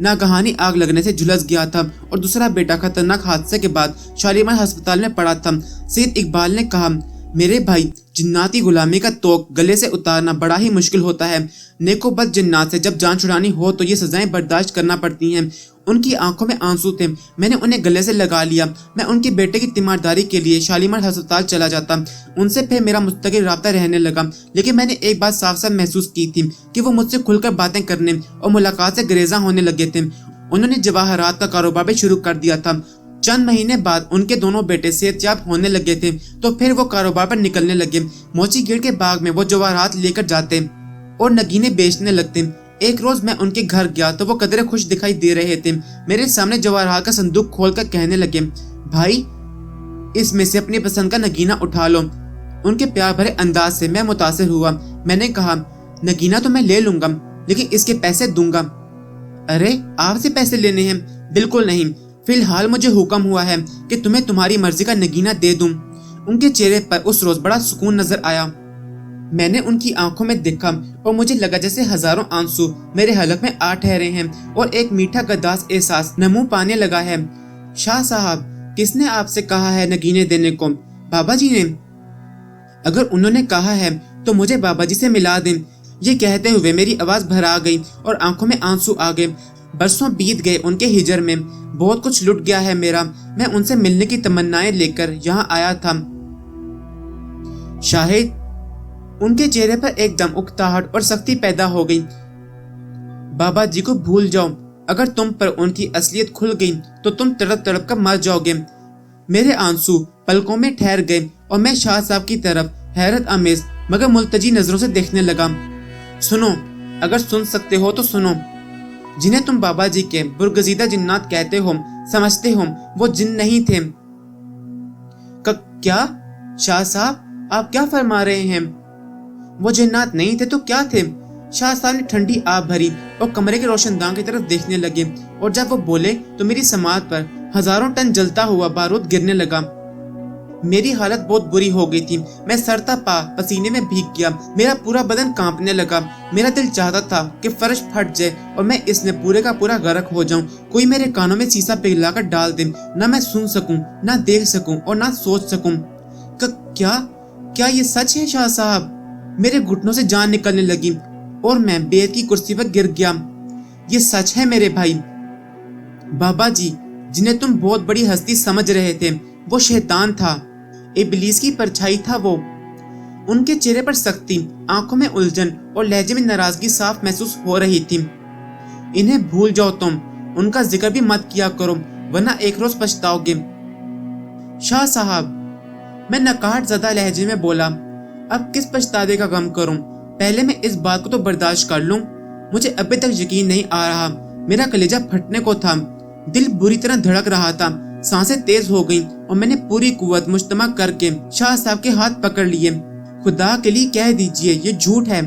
[SPEAKER 1] नागहानी आग लगने से झुलस गया था और दूसरा बेटा खतरनाक हादसे के बाद शालीमार अस्पताल में पड़ा था। सैयद इकबाल ने कहा, मेरे भाई, जिन्नाती गुलामी का तोक गले से उतारना बड़ा ही मुश्किल होता है। नेको बद जिन्नात से जब जान छुड़ानी हो तो ये सजाएं बर्दाश्त करना पड़ती हैं। उनकी आंखों में आंसू थे। मैंने उन्हें गले से लगा लिया। मैं उनके बेटे की तीमारदारी के लिए शालीमार अस्पताल चला जाता। उनसे फिर मेरा मुस्तकिल राब्ता रहने लगा। लेकिन मैंने एक बात साफ साफ महसूस की थी कि वो मुझसे खुलकर बातें करने और मुलाकात से गुरेज़ा होने लगे थे। उन्होंने जवाहरात का कारोबार भी शुरू कर दिया था। चंद महीने बाद उनके दोनों बेटे सेहतयाब होने लगे थे तो फिर वो कारोबार पर निकलने लगे। मोची गेट के बाग में वो जवाहरात लेकर जाते और नगीने बेचने लगते। एक रोज मैं उनके घर गया तो वो कदरे खुश दिखाई दे रहे थे। मेरे सामने जवाहरात का संदूक खोलकर कहने लगे, भाई, इसमें से अपनी पसंद का नगीना उठा लो। उनके प्यार भरे अंदाज से मैं मुतासिर हुआ। मैंने कहा, नगीना तो मैं ले लूंगा, लेकिन इसके पैसे दूंगा। अरे, आपसे पैसे लेने हैं? बिल्कुल नहीं, फिलहाल मुझे हुक्म हुआ है कि तुम्हें तुम्हारी मर्जी का नगीना दे दूं। उनके चेहरे पर उस रोज बड़ा सुकून नजर आया। मैंने उनकी आंखों में देखा और मुझे लगा जैसे हजारों आंसू मेरे हलक में आ ठहरे हैं और एक मीठा गद्दास एहसास नमू पाने लगा है। शाह साहब, किसने आपसे कहा है नगीने देने को? बाबा जी ने। अगर उन्होंने कहा है तो मुझे बाबा जी से मिला दें। ये कहते हुए मेरी आवाज भरा गई और आंखों में आंसू आ गए। बरसों बीत गए उनके हिजर में, बहुत कुछ लुट गया है मेरा। मैं उनसे मिलने की तमन्नाएं लेकर यहाँ आया था। शाहिद, उनके चेहरे पर एकदम उकताहट और सख्ती पैदा हो गई। बाबा जी को भूल जाओ, अगर तुम पर उनकी असलियत खुल गई तो तुम तड़प तड़प कर मर जाओगे। मेरे आंसू पलकों में ठहर गए और मैं शाह साहब की तरफ हैरत आमेज मगर मुल्तजी नजरों से देखने लगा। सुनो, अगर सुन सकते हो तो सुनो। जिन्हें तुम बाबा जी के बुरगजीदा जिन्नात कहते हो, समझते हो, वो जिन नहीं थे। क्या शाह साहब, आप क्या फरमा रहे हैं? वो जिन्नात नहीं थे तो क्या थे? शाह साहब ने ठंडी आग भरी और कमरे के रोशनदान की तरफ देखने लगे, और जब वो बोले तो मेरी समात पर हजारों टन जलता हुआ बारूद गिरने लगा। मेरी हालत बहुत बुरी हो गई थी। मैं सरता पसीने में भीग गया। मेरा पूरा बदन कांपने लगा। मेरा दिल चाहता था कि फर्श फट जाए और मैं इसमें पूरे का पूरा गर्क हो जाऊं। कोई मेरे कानों में शीशा पिघलाकर डाल दे, ना मैं सुन सकूं, ना देख सकूं और ना सोच सकूं। क्या ये सच है शाह साहब? मेरे घुटनों से जान निकलने लगी और मैं बेद की कुर्सी पर गिर गया। ये सच है मेरे भाई। बाबा जी, जिन्हें तुम बहुत बड़ी हस्ती समझ रहे थे, वो शैतान था, इब्लीस की परछाई था वो। उनके चेहरे पर सख्ती, आंखों में उलझन और लहजे में नाराजगी साफ महसूस हो रही थी। इन्हें भूल जाओ तुम, उनका जिक्र भी मत किया करो, वरना एक रोज पछताओगे। शाह साहब, मैं नकाहट ज़दा लहजे में बोला, अब किस पछतावे का गम करूं? पहले मैं इस बात को तो बर्दाश्त कर लूं। मुझे अभी तक यकीन नहीं आ रहा। मेरा कलेजा फटने को था, दिल बुरी तरह धड़क रहा था, सांसें तेज हो गईं और मैंने पूरी कुव्वत मुज्तमा करके शाह साहब के हाथ पकड़ लिए। खुदा के लिए कह दीजिए, ये झूठ है।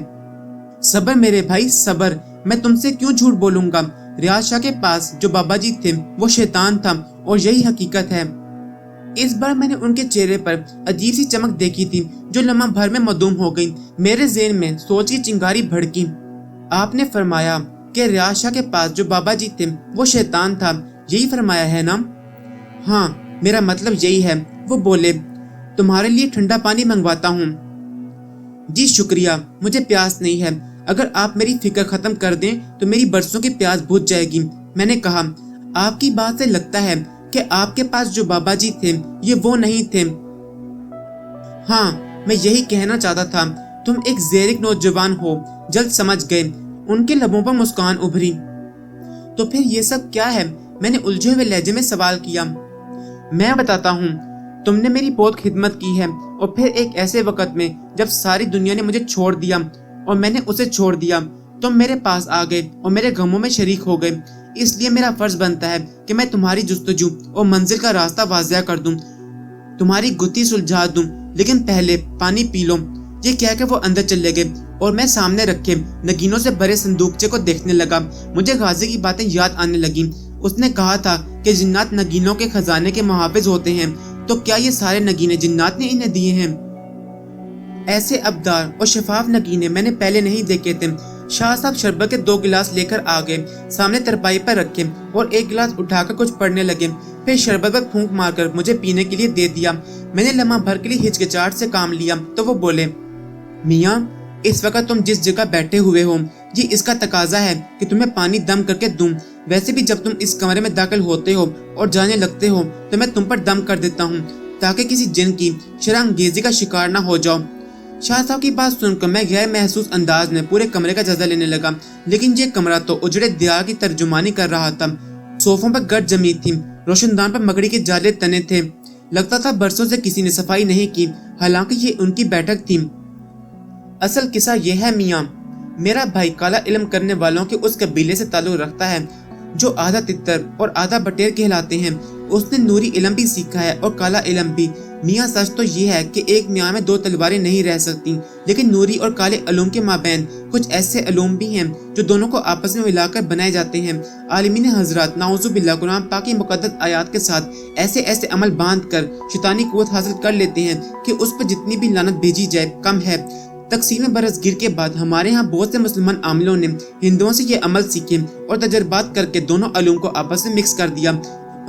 [SPEAKER 1] सबर मेरे भाई, सबर। मैं तुमसे क्यों झूठ बोलूंगा? रियाज शाह के पास जो बाबा जी थे वो शैतान था और यही हकीकत है। इस बार मैंने उनके चेहरे पर अजीब सी चमक देखी थी जो लम्हा भर में मदूम हो गई। मेरे ज़हन में सोच की चिंगारी भड़की। आपने फरमाया कि रियाज शाह के पास जो बाबा जी थे वो शैतान था, यही फरमाया है ना? हाँ, मेरा मतलब यही है। वो बोले, तुम्हारे लिए ठंडा पानी मंगवाता हूँ। जी शुक्रिया, मुझे प्यास नहीं है। अगर आप मेरी फिक्र खत्म कर दें तो मेरी बरसों की प्यास बुझ जाएगी। मैंने कहा, आपकी बात से लगता है कि आपके पास जो बाबा जी थे ये वो नहीं थे। हाँ, मैं यही कहना चाहता था। तुम एक ज़ेरिक नौजवान हो, जल्द समझ गए। उनके लबों पर मुस्कान उभरी। तो फिर ये सब क्या है? मैंने उलझे हुए लहजे में सवाल किया। मैं बताता हूँ, तुमने मेरी बहुत खिदमत की है और फिर एक ऐसे वक्त में जब सारी दुनिया ने मुझे छोड़ दिया और मैंने उसे छोड़ दिया, तुम मेरे पास आ गए और मेरे गमों में शरीक हो गए। इसलिए मेरा फर्ज बनता है कि मैं तुम्हारी जुस्तजू और मंजिल का रास्ता वाज़िया कर दूं, तुम्हारी गुत्थी सुलझा दूं। लेकिन पहले पानी पी लो। ये कह के वो अंदर चले गए और मैं सामने रखे नगीनों से भरे संदूकचे को देखने लगा। मुझे गाजी की बातें याद आने लगी। उसने कहा था कि जिन्नात नगीनों के खजाने के मुहाफिज होते हैं, तो क्या ये सारे नगीने जिन्नात ने इन्हें दिए हैं? ऐसे अबदार और शफाफ नगीने मैंने पहले नहीं देखे थे। शाह साहब शरबत के 2 गिलास लेकर आ गए, सामने तरपाई पर रखे और एक गिलास उठाकर कुछ पढ़ने लगे। फिर शरबत पर फूंक मारकर मुझे पीने के लिए दे दिया। मैंने लम्हा भर के लिए हिचकिचाहट से काम लिया तो वो बोले, मियाँ, इस वक्त तुम जिस जगह बैठे हुए हो ये इसका तकाजा है कि तुम्हें पानी दम करके दूं। वैसे भी जब तुम इस कमरे में दाखिल होते हो और जाने लगते हो तो मैं तुम पर दम कर देता हूँ ताकि किसी जिन की शरांगेजी का शिकार ना हो जाओ। शाह साहब की बात सुनकर मैं गैर महसूस अंदाज में पूरे कमरे का जायजा लेने लगा, लेकिन ये कमरा तो उजड़े दीवार की तर्जुमानी कर रहा था। सोफों पर गर्द जमी थी, रोशनदान पर मकड़ी के जाले तने थे। लगता था बरसों से किसी ने सफाई नहीं की, हालांकि ये उनकी बैठक थी। असल किस्सा ये है मियाँ, मेरा भाई काला इल्म करने वालों के उस कबीले से ताल्लुक रखता है जो आधा तितर और आधा बटेर कहलाते हैं। उसने नूरी इल्म भी सीखा है और काला इल्म भी। मियाँ, सच तो ये है कि एक मियाँ में 2 तलवारें नहीं रह सकती, लेकिन नूरी और काले इल्म के माबैन कुछ ऐसे इल्म भी हैं जो दोनों को आपस में मिलाकर बनाए जाते हैं। आलिमीन हजरात नाउजुबिल्लाह कुरान पाक की मुकद्दस आयात के साथ ऐसे ऐसे अमल बांध कर शैतानी कुव्वत हासिल कर लेते हैं कि उस पर जितनी भी लानत भेजी जाए कम है। तकसीम बरसगीर के बाद हमारे यहाँ बहुत से मुसलमान आमिलों ने हिंदुओं से ये अमल सीखे और तजर्बात करके दोनों अलूम को आपस में मिक्स कर दिया।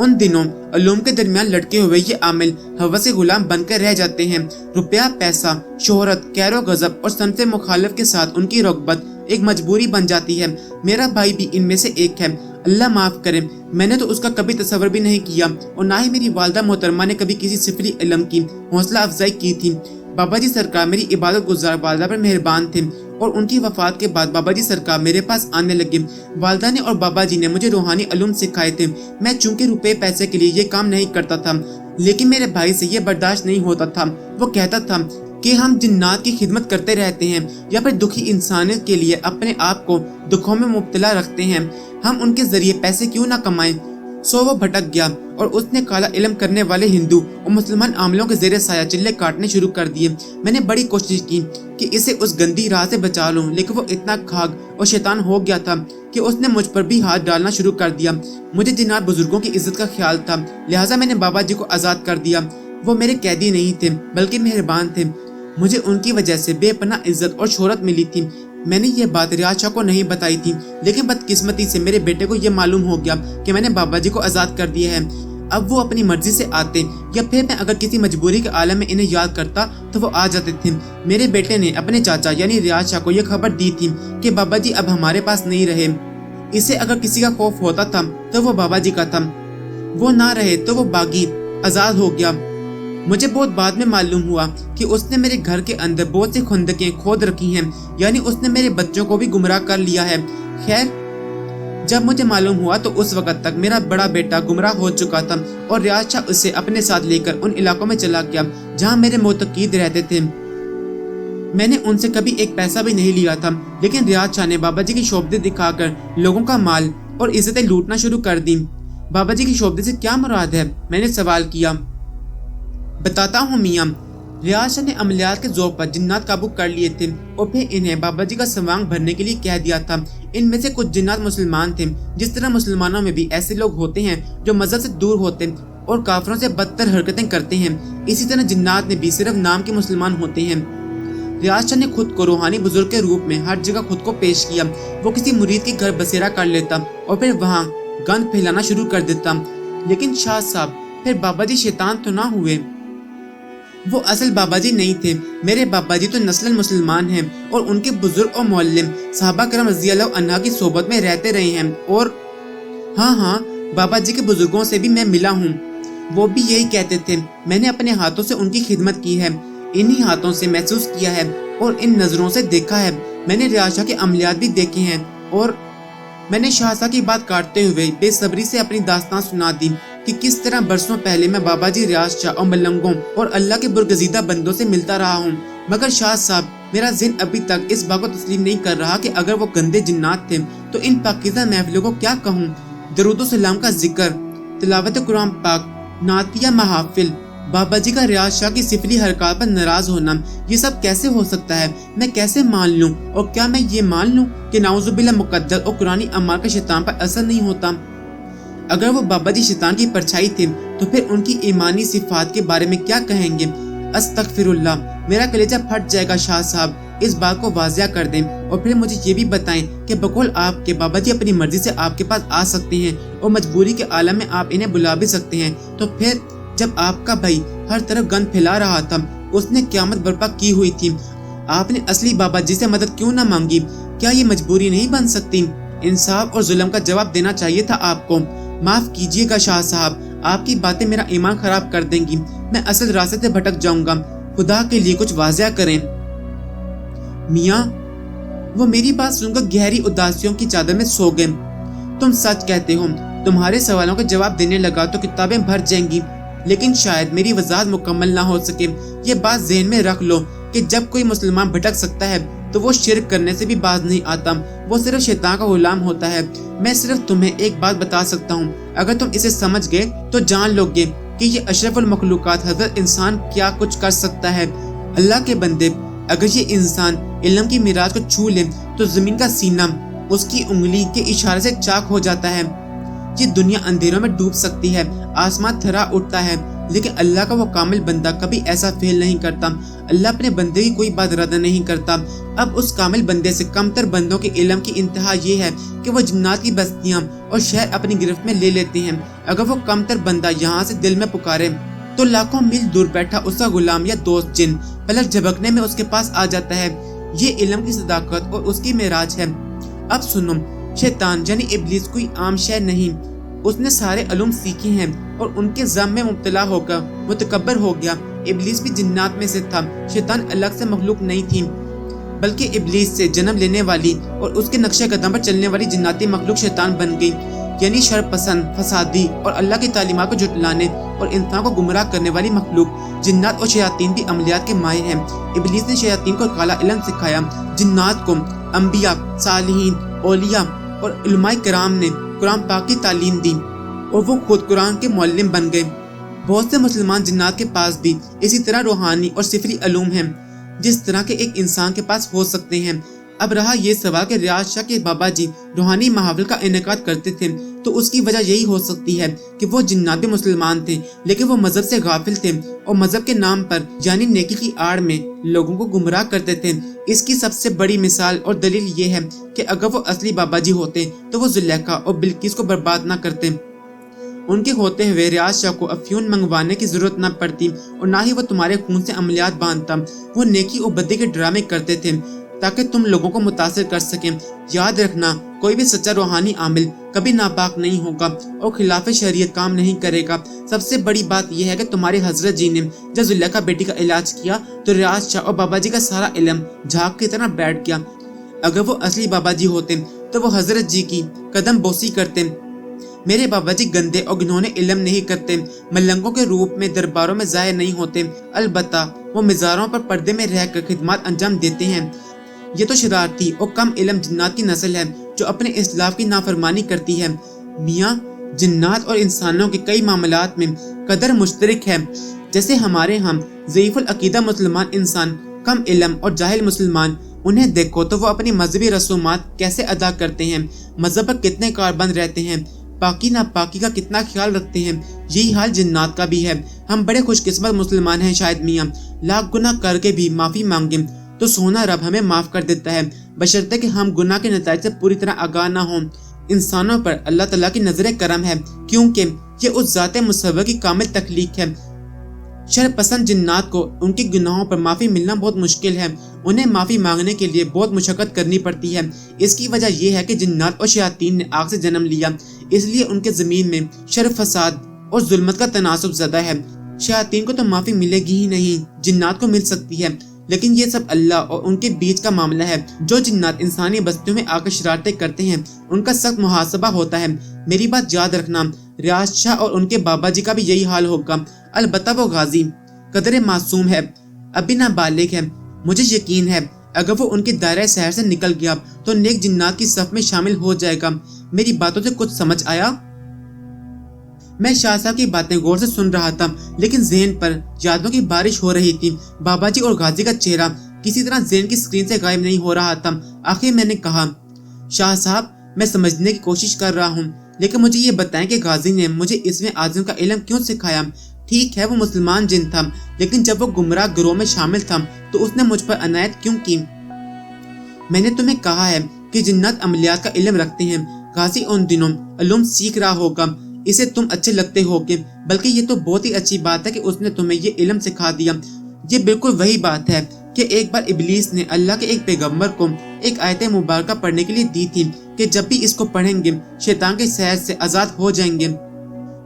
[SPEAKER 1] उन दिनों अलूम के दरमियान लटके हुए ये आमिल हवा से गुलाम बनकर रह जाते हैं। रुपया, पैसा, शोहरत, कैरो गजब और सनफ़े मुखालिफ के साथ उनकी रग़बत एक मजबूरी बन जाती है। मेरा भाई भी इनमें से एक है। अल्लाह माफ़ करे, मैंने तो उसका कभी तसव्वुर भी नहीं किया और ना ही मेरी वालदा मोहतरमा ने कभी किसी सिफली इल्म की हौसला अफजाई की थी। बाबा जी सरकार मेरी इबादत गुजार वालदा पर मेहरबान थे और उनकी वफात के बाद बाबा जी सरकार मेरे पास आने लगे। वालदा ने और बाबा जी ने मुझे रूहानी इल्म सिखाए थे। मैं चूंकि रुपए पैसे के लिए ये काम नहीं करता था, लेकिन मेरे भाई से ये बर्दाश्त नहीं होता था। वो कहता था कि हम जिन्नात की खिदमत करते रहते हैं या फिर दुखी इंसानों के लिए अपने आप को दुखों में मुब्तला रखते हैं, हम उनके जरिए पैसे क्यों ना कमाएं। सो वो भटक गया और उसने काला इल्म करने वाले हिंदू और मुसलमान आमलों के जेरे साया चिल्ले काटने शुरू कर दिए। मैंने बड़ी कोशिश की कि इसे उस गंदी राह से बचा लूं, लेकिन वो इतना खाग और शैतान हो गया था कि उसने मुझ पर भी हाथ डालना शुरू कर दिया। मुझे जिन्नात बुजुर्गों की इज्जत का ख्याल था, लिहाजा मैंने बाबा जी को आजाद कर दिया। वो मेरे कैदी नहीं थे बल्कि मेहरबान थे। मुझे उनकी वजह से बेपनाह इज्जत और शोहरत मिली थी। मैंने ये बात रियाज शाह को नहीं बताई थी, लेकिन बदकिस्मती से मेरे बेटे को ये मालूम हो गया कि मैंने बाबा जी को आजाद कर दिया है। अब वो अपनी मर्जी से आते या फिर मैं अगर किसी मजबूरी के आलम में इन्हें याद करता तो वो आ जाते थे। मेरे बेटे ने अपने चाचा यानी रियाज शाह को यह खबर दी थी कि बाबा जी अब हमारे पास नहीं रहे। इसे अगर किसी का खौफ होता था तो वो बाबा जी का था। वो ना रहे तो वो बागी आजाद हो गया। मुझे बहुत बाद में मालूम हुआ कि उसने मेरे घर के अंदर बहुत सी खुंदकें खोद रखी हैं, यानी उसने मेरे बच्चों को भी गुमराह कर लिया है। खैर, जब मुझे मालूम हुआ तो उस वक्त तक मेरा बड़ा बेटा गुमराह हो चुका था और रियाज शाह उसे अपने साथ लेकर उन इलाकों में चला गया जहां मेरे मोतकीद रहते थे। मैंने उनसे कभी एक पैसा भी नहीं लिया था, लेकिन रियाज शाह ने बाबा जी की शोबदे दिखाकर लोगों का माल और इज्जतें लूटना शुरू कर दी। बाबा जी की शोबदे से क्या मुराद है? मैंने सवाल किया। बताता हूँ मियाँ। रियाज शाह ने अमलियात के जोर पर जिन्नात काबू कर लिए थे और फिर इन्हें बाबा जी का सवांग भरने के लिए कह दिया था। इनमें से कुछ जिन्नात मुसलमान थे। जिस तरह मुसलमानों में भी ऐसे लोग होते हैं जो मजहब से दूर होते और काफिरों से बदतर हरकतें करते हैं, इसी तरह जिन्नात में भी सिर्फ नाम के मुसलमान होते हैं। रियाज शाह ने खुद को रूहानी बुजुर्ग के रूप में हर जगह खुद को पेश किया। वो किसी मुरीद के घर बसेरा कर लेता और फिर वहाँ गंद फैलाना शुरू कर देता। लेकिन शाह साहब, फिर बाबा जी शैतान तो ना हुए? वो असल बाबा जी नहीं थे। मेरे बाबा जी तो नस्लन मुसलमान हैं और उनके बुजुर्ग और मौल्लिम साहबा करम रज़ियल्लाहु अन्हा की सोबत में रहते रहे हैं। और हाँ, बाबा जी के बुजुर्गों से भी मैं मिला हूँ। वो भी यही कहते थे। मैंने अपने हाथों से उनकी खिदमत की है, इन्हीं हाथों से महसूस किया है और इन नजरों से देखा है। मैंने रियाज शाह के अमलियात भी देखे हैं और मैंने शाह साहब की बात काटते हुए बेसब्री से अपनी दास्तान सुना दी कि किस तरह बरसों पहले मैं बाबा जी रियाज शाह और मलंगों और अल्लाह के बुरगजीदा बंदों से मिलता रहा हूँ। मगर शाह साहब, मेरा ज़हन अभी तक इस बात को तस्लीम नहीं कर रहा कि अगर वो गंदे जिन्नात थे तो इन पाकीज़ा महफिलों को क्या कहूँ। दरूद सलाम का जिक्र, तिलावत कुरान पाक, नातिया महाफिल, बाबा जी का रियाज शाह की सिफली हरकत पर नाराज होना, ये सब कैसे हो सकता है? मैं कैसे मान लूँ? और क्या मैं ये मान लूँ कि नाउजुबिल्लाह मुकद्दर और कुरानी अमार का शैतान पर असर नहीं होता? अगर वो बाबा जी शैतान की परछाई थे तो फिर उनकी ईमानी सिफात के बारे में क्या कहेंगे? अस्तगफिरुल्लाह, मेरा कलेजा फट जाएगा। शाह साहब, इस बात को वाज़िया कर दें और फिर मुझे ये भी बताएं कि बकौल आपके बाबा जी अपनी मर्जी से आपके पास आ सकते हैं और मजबूरी के आलम में आप इन्हें बुला भी सकते हैं। तो फिर जब आपका भाई हर तरफ गंद फैला रहा था, उसने क़यामत बर्पा की हुई थी, आपने असली बाबा जी से मदद क्यों ना मांगी? क्या ये मजबूरी नहीं बन सकती? इंसाफ और जुल्म का जवाब देना चाहिए था आपको। माफ कीजिएगा शाह साहब, आपकी बातें मेरा ईमान खराब कर देंगी। मैं असल रास्ते से भटक जाऊंगा। खुदा के लिए कुछ वाज़िया करें। मियाँ, वो मेरी बात सुनकर गहरी उदासियों की चादर में सो गए। तुम सच कहते हो। तुम्हारे सवालों के जवाब देने लगा तो किताबें भर जाएंगी, लेकिन शायद मेरी वजाहत मुकम्मल ना हो सके। ये बात ज़हन में रख लो कि जब कोई मुसलमान भटक सकता है तो वो शिर्क करने से भी बाज नहीं आता, वो सिर्फ शैतान का गुलाम होता है। मैं सिर्फ तुम्हें एक बात बता सकता हूँ, अगर तुम इसे समझ गए तो जान लोगे कि ये अशरफुल मखलूकात हज़रत इंसान क्या कुछ कर सकता है। अल्लाह के बंदे, अगर ये इंसान इल्म की मिराज को छू ले तो जमीन का सीना उसकी उंगली के इशारे से चाक हो जाता है। ये दुनिया अंधेरों में डूब सकती है, आसमान थरा उठता है, लेकिन अल्लाह का वो कामिल बंदा कभी ऐसा फेल नहीं करता। अल्लाह अपने बंदे की कोई बात रद्द नहीं करता। अब उस कामिल बंदे से कमतर बंदों के इल्म की इंतहा ये है कि वो जिन्नात की बस्तियां और शहर अपनी गिरफ्त में ले लेते हैं। अगर वो कमतर बंदा यहाँ से दिल में पुकारे तो लाखों मील दूर बैठा उसका गुलाम या दोस्त जिन पलक झपकने में उसके पास आ जाता है। ये इल्म की सदाकत और उसकी मेराज है। अब सुनो, शैतान यानी इब्लीस कोई आम शय नहीं। उसने सारे इल्म सीखे हैं और उनके ज़म में मुब्तला होकर मुतकब्बर हो गया ابلیس بھی جنات میں سے تھا۔ شیطان الگ سے مخلوق نہیں تھی، بلکہ ابلیس سے جنم لینے والی اور اس کے نقشے قدم پر چلنے والی جناتی مخلوق شیطان بن گئی، یعنی شر پسند، فسادی اور اللہ کی تعلیمات کو جھٹلانے اور انسان کو گمراہ کرنے والی مخلوق۔ جنات اور شیاطین بھی عملیات کے ماہر ہیں۔ ابلیس نے شیاطین کو کالا علم سکھایا، جنات کو انبیاء، صالحین، اولیاء اور علماء کرام نے قرآن پاک کی تعلیم دی اور وہ خود قرآن کے معلم بن گئے۔ بہت سے مسلمان جنات کے پاس بھی اسی طرح روحانی اور سفری علوم ہیں جس طرح کے ایک انسان کے پاس ہو سکتے ہیں۔ اب رہا یہ سوال کہ ریاض شاہ کے بابا جی روحانی محافل کا انعقاد کرتے تھے تو اس کی وجہ یہی ہو سکتی ہے کہ وہ جنات بھی مسلمان تھے، لیکن وہ مذہب سے غافل تھے اور مذہب کے نام پر یعنی نیکی کی آڑ میں لوگوں کو گمراہ کرتے تھے۔ اس کی سب سے بڑی مثال اور دلیل یہ ہے کہ اگر وہ اصلی بابا جی ہوتے تو وہ زلیخا اور بلقیس کو برباد نہ کرتے۔ ان کے ہوتے ہوئے ریاض شاہ کو افیون منگوانے کی ضرورت نہ پڑتی اور نہ ہی وہ تمہارے خون سے عملیات باندھتا۔ وہ نیکی اور بدی کے ڈرامے کرتے تھے تاکہ تم لوگوں کو متاثر کر سکیں۔ یاد رکھنا، کوئی بھی سچا روحانی عامل کبھی ناپاک نہیں ہوگا اور خلاف شریعت کام نہیں کرے گا۔ سب سے بڑی بات یہ ہے کہ تمہارے حضرت جی نے جب زلیخا بیٹی کا علاج کیا تو ریاض شاہ اور بابا جی کا سارا علم جھاگ کی طرح بیٹھ گیا۔ اگر وہ اصلی بابا جی ہوتے تو وہ حضرت جی کی قدم بوسی کرتے۔ میرے بابا جی گندے اور گھنونے علم نہیں کرتے، ملنگوں کے روپ میں درباروں میں ظاہر نہیں ہوتے، البتہ وہ مزاروں پر پردے میں رہ کر خدمات انجام دیتے ہیں۔ یہ تو شرارتی اور کم علم جنات کی نسل ہے جو اپنے اسلاف کی نافرمانی کرتی ہے۔ میاں، جنات اور انسانوں کے کئی معاملات میں قدر مشترک ہے۔ جیسے ہمارے ہم ضعیف العقیدہ مسلمان انسان، کم علم اور جاہل مسلمان، انہیں دیکھو تو وہ اپنی مذہبی رسومات کیسے ادا کرتے ہیں، مذہب پر کتنے کاربند رہتے ہیں، پاکی ناپاکی کا کتنا خیال رکھتے ہیں۔ یہی حال جنات کا بھی ہے۔ ہم بڑے خوش قسمت مسلمان ہیں شاید میاں، لاکھ گناہ کر کے بھی معافی مانگیں تو سونا رب ہمیں معاف کر دیتا ہے، بشرطے کہ ہم گناہ کے نتائج سے پوری طرح آگاہ نہ ہوں۔ انسانوں پر اللہ تعالیٰ کی نظر کرم ہے کیونکہ یہ اس ذات مصور کی کامل تخلیق ہے۔ شر پسند جنات کو ان کے گناہوں پر معافی ملنا بہت مشکل ہے، انہیں معافی مانگنے کے لیے بہت مشقت کرنی پڑتی ہے۔ اس کی وجہ یہ ہے کہ جنات اور شیاطین نے آگ سے جنم لیا، اس لیے ان کے زمین میں شر، فساد اور ظلمت کا تناسب زیادہ ہے۔ شیاطین کو تو معافی ملے گی ہی نہیں، جنات کو مل سکتی ہے، لیکن یہ سب اللہ اور ان کے بیچ کا معاملہ ہے۔ جو جنات انسانی بستیوں میں آ کر شرارتیں کرتے ہیں ان کا سخت محاسبہ ہوتا ہے۔ میری بات یاد رکھنا، ریاض شاہ اور ان کے بابا جی کا بھی یہی حال ہوگا، البتہ وہ غازی قدر معصوم ہے، ابھی نابالغ ہے۔ مجھے یقین ہے اگر وہ ان کے دائرہ سحر سے نکل گیا تو نیک جنات کی صف میں شامل ہو جائے گا۔ میری باتوں سے کچھ سمجھ آیا؟ میں شاہ صاحب کی باتیں غور سے سن رہا تھا لیکن ذہن پر یادوں کی بارش ہو رہی تھی۔ بابا جی اور غازی کا چہرہ کسی طرح ذہن کی اسکرین سے غائب نہیں ہو رہا تھا۔ آخر میں نے کہا، شاہ صاحب میں سمجھنے کی کوشش کر رہا ہوں، لیکن مجھے یہ بتائیں کہ غازی نے مجھے اسم اعظم کا علم کیوں سکھایا؟ ٹھیک ہے وہ مسلمان جن تھا، لیکن جب وہ گمراہ گروہ میں شامل تھا تو اس نے مجھ پر عنایت کیوں کی؟ میں نے تمہیں کہا ہے کہ جنات عملیات کا علم رکھتے ہیں۔ غازی ان دنوں علوم سیکھ رہا ہوگا، اسے تم اچھے لگتے ہوگے، بلکہ یہ تو بہت ہی اچھی بات ہے کہ اس نے تمہیں یہ علم سکھا دیا۔ یہ بالکل وہی بات ہے کہ ایک بار ابلیس نے اللہ کے ایک پیغمبر کو ایک آیت مبارکہ پڑھنے کے لیے دی تھی کہ جب بھی اس کو پڑھیں گے شیطان کے سحر سے آزاد ہو جائیں گے۔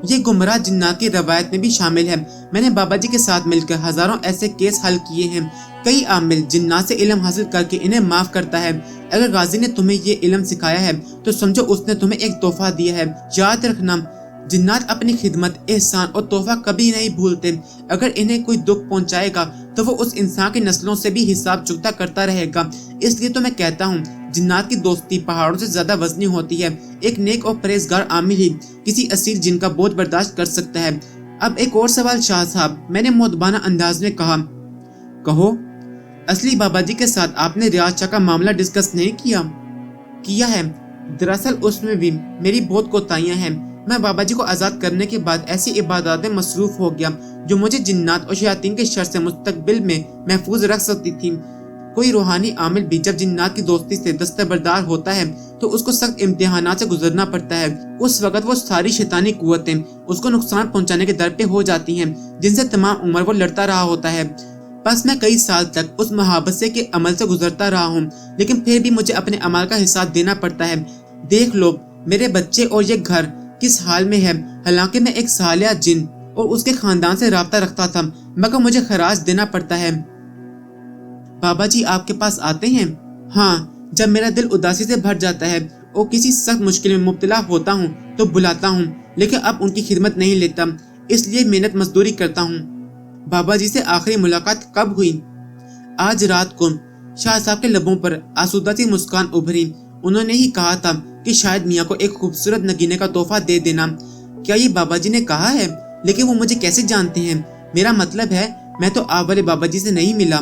[SPEAKER 1] یہ گمراہ جنات کی روایت میں بھی شامل ہے۔ میں نے بابا جی کے ساتھ مل کر ہزاروں ایسے کیس حل کیے ہیں۔ کئی عامل جنات سے علم حاصل کر کے انہیں معاف کرتا ہے۔ اگر غازی نے تمہیں یہ علم سکھایا ہے تو سمجھو اس نے تمہیں ایک تحفہ دیا ہے۔ یاد رکھنا، جنات اپنی خدمت، احسان اور تحفہ کبھی نہیں بھولتے۔ اگر انہیں کوئی دکھ پہنچائے گا تو وہ اس انسان کی نسلوں سے بھی حساب چکتا کرتا رہے گا۔ اس لیے تو میں کہتا ہوں جنات کی دوستی پہاڑوں سے زیادہ وزنی ہوتی ہے۔ ایک نیک اور پرہیزگار عامل ہی کسی اسیر جن کا بوجھ برداشت کر سکتا ہے۔ اب ایک اور سوال شاہ صاحب، میں نے مؤدبانہ انداز میں کہا۔ کہو۔ اصلی بابا جی کے ساتھ آپ نے ریاض شاہ کا معاملہ ڈسکس نہیں کیا ہے؟ دراصل اس میں بھی میری بہت کوتاہیاں ہیں۔ میں بابا جی کو آزاد کرنے کے بعد ایسی عبادات میں مصروف ہو گیا جو مجھے جنات اور شیاطین کے شر سے مستقبل میں محفوظ رکھ سکتی تھی۔ کوئی روحانی عامل بھی جب جنات کی دوستی سے دستبردار ہوتا ہے تو اس کو سخت امتحانات سے گزرنا پڑتا ہے۔ اس وقت وہ ساری شیطانی قوتیں اس کو نقصان پہنچانے کے در پہ ہو جاتی ہیں جن سے تمام عمر وہ لڑتا رہا ہوتا ہے۔ بس میں کئی سال تک اس محابثے کے عمل سے گزرتا رہا ہوں، لیکن پھر بھی مجھے اپنے عمل کا حساب دینا پڑتا ہے۔ دیکھ لو میرے بچے اور یہ گھر کس حال میں ہے، حالانکہ میں ایک صالح جن और उसके खानदान से राब्ता रखता था, मगर मुझे खराज देना पड़ता है। बाबा जी आपके पास आते हैं? हाँ, जब मेरा दिल उदासी से भर जाता है और किसी सख्त मुश्किल में मुब्तला होता हूँ तो बुलाता हूँ, लेकिन अब उनकी खिदमत नहीं लेता, इसलिए मेहनत मजदूरी करता हूँ। बाबा जी से आखिरी मुलाकात कब हुई? आज रात को। शाह साहब के लबों पर आसूदा सी मुस्कान उभरी। उन्होंने ही कहा था कि शायद मियाँ को एक खूबसूरत नगीने का तोहफा दे देना। क्या ये बाबा जी ने कहा है? लेकिन वो मुझे कैसे जानते हैं? मेरा मतलब है, मैं तो आप वाले बाबा जी से नहीं मिला।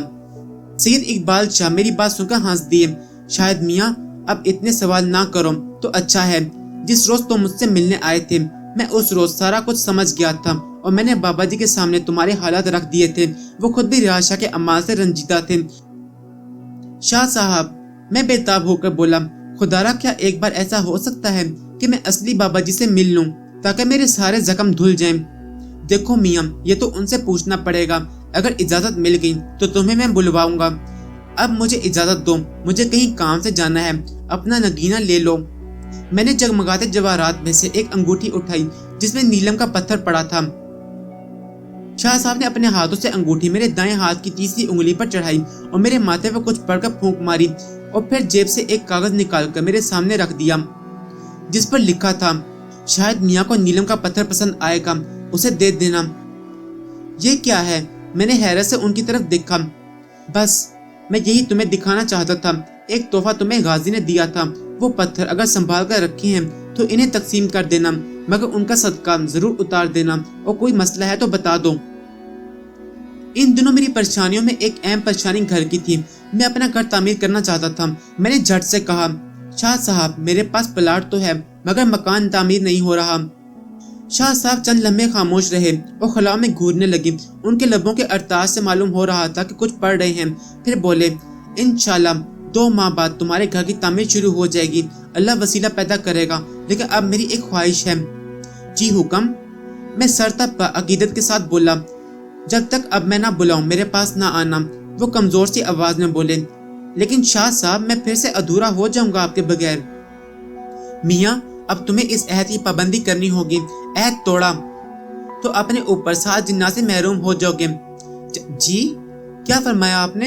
[SPEAKER 1] सैयद इकबाल शाह मेरी बात सुनकर हंस दिए। शायद मियाँ अब इतने सवाल ना करो तो अच्छा है। जिस रोज तुम मुझसे मिलने आए थे, मैं उस रोज सारा कुछ समझ गया था और मैंने बाबा जी के सामने तुम्हारे हालात रख दिए थे। वो खुद भी रियाज शाह के अमाल से रंजीदा थे। शाह साहब, मैं बेताब होकर बोला, खुदारा क्या एक बार ऐसा हो सकता है कि मैं असली बाबा जी से मिल लूं ताकि मेरे सारे जख्म धुल जाएं। देखो मियाँ, ये तो उनसे पूछना पड़ेगा। अगर इजाजत मिल गई तो तुम्हें मैं बुलवाऊंगा। अब मुझे इजाजत दो, मुझे कहीं काम से जाना है। अपना नगीना ले लो। मैंने जगमगाते जवाहरात में से एक अंगूठी उठाई जिसमें नीलम का पत्थर पड़ा था। शाह साहब ने अपने हाथों से अंगूठी मेरे दाएं हाथ की तीसरी उंगली पर चढ़ाई और मेरे माथे पर कुछ पढ़कर फूंक मारी और फिर जेब से एक कागज निकालकर मेरे सामने रख दिया, जिस पर लिखा था, शायद मियाँ को नीलम का पत्थर पसंद आएगा, उसे दे देना। ये क्या है? मैंने हैरत से उनकी तरफ देखा। बस मैं यही तुम्हें दिखाना चाहता था। एक तोहफा तुम्हें गाजी ने दिया था। वो पत्थर अगर संभाल कर रखे हैं तो इन्हें तकसीम कर देना, मगर उनका सदका जरूर उतार देना, और कोई मसला है तो बता दो। इन दिनों मेरी परेशानियों में एक अहम परेशानी घर की थी। मैं अपना घर तामीर करना चाहता था। मैंने झट से कहा, शाह साहब मेरे पास प्लाट तो है मगर मकान तामीर नहीं हो रहा। शाह साहब चंद लम्हे खामोश रहे और खला में घूरने लगी। उनके लबों के अरताज से मालूम हो रहा था कि कुछ पढ़ रहे हैं। फिर बोले, इंशाल्लाह 2 माह बाद तुम्हारे घर की तामीर शुरू हो जाएगी। अल्लाह वसीला पैदा करेगा। लेकिन अब मेरी एक ख्वाहिश है। जी हुक्म। मैं सरतब अकीदत के साथ बोला, जब तक अब मैं ना बुलाऊं मेरे पास ना आना। वो कमजोर सी आवाज में बोले, लेकिन शाह साहब मैं फिर से अधूरा हो जाऊंगा आपके बगैर। मियाँ, अब तुम्हें इस अहद की पाबंदी करनी होगी। अहद तोड़ा तो अपने ऊपर 7 जिन्नात से महरूम हो जाओगे। जी? क्या फरमाया आपने?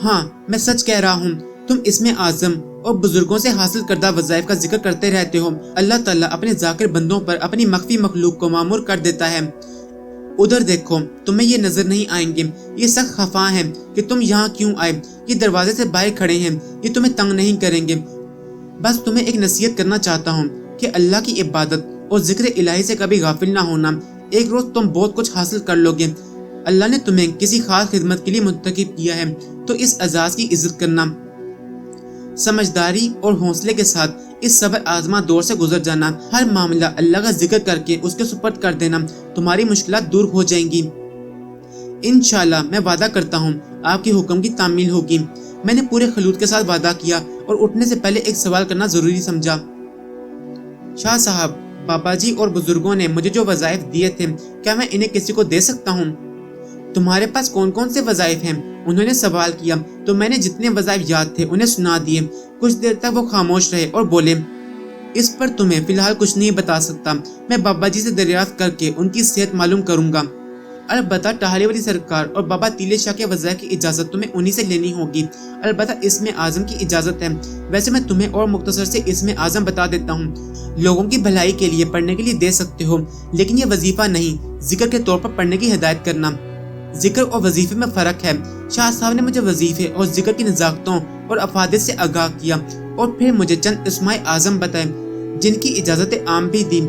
[SPEAKER 1] हाँ, मैं सच कह रहा हूँ। तुम इसमें आजम और बुजुर्गों से हासिल करदा वज़ाइफ का जिक्र करते रहते हो। अल्लाह ताला अपने जाकिर बंदों पर अपनी मख्फी मखलूक को मामूर कर देता है। उधर देखो, तुम्हें ये नजर नहीं आएंगे। ये सख्त खफा है कि तुम यहाँ क्यों आए। ये दरवाजे से बाहर खड़े हैं। ये तुम्हें तंग नहीं करेंगे। बस तुम्हें एक नसीहत करना चाहता हूँ कि अल्लाह की इबादत और जिक्र इलाही से कभी गाफिल ना होना। एक रोज तुम बहुत कुछ हासिल कर लोगे। अल्लाह ने तुम्हें किसी खास खिदमत के लिए मुंतखब किया है तो इस एजाज की इज्जत करना। समझदारी और हौसले के साथ इस सब्र आजमा दौर से गुजर जाना। हर मामला अल्लाह का जिक्र करके उसके सुपर्द कर देना। तुम्हारी मुश्किलात दूर हो जाएंगी। इंशाल्लाह मैं वादा करता हूँ आपके हुक्म की तामील होगी। मैंने पूरे खलूत के साथ वादा किया और उठने से पहले एक सवाल करना जरूरी समझा। शाह साहब, बाबा जी और बुजुर्गों ने मुझे जो वज़ाइफ दिए थे, क्या मैं इन्हें किसी को दे सकता हूँ? तुम्हारे पास कौन कौन से वज़ाइफ हैं? उन्होंने सवाल किया तो मैंने जितने वज़ाइफ याद थे उन्हें सुना दिए। कुछ देर तक वो खामोश रहे और बोले, इस पर तुम्हें फिलहाल कुछ नहीं बता सकता। मैं बाबा जी से दरियाफ्त करके उनकी सेहत मालूम करूंगा। अलबत्ता टहली वाली सरकार और बाबा तीले शाह के वज़ाइफ की इजाज़त तुम्हें उन्हीं से लेनी होगी। अलबत्ता इसमें आज़म की इजाज़त है। वैसे मैं तुम्हें और मुख्तसर से इसमें आज़म बता देता हूँ। लोगों की भलाई के लिए पढ़ने के लिए दे सकते हो, लेकिन ये वजीफा नहीं, जिक्र के तौर पर पढ़ने की हिदायत करना। जिक्र और वजीफे में फ़र्क है। शाह साहब ने मुझे वजीफे और जिक्र की नज़ाकतों और अफादित से आगाह किया और फिर मुझे चंद इस्माए आज़म बताए जिनकी इजाज़त आम भी दी।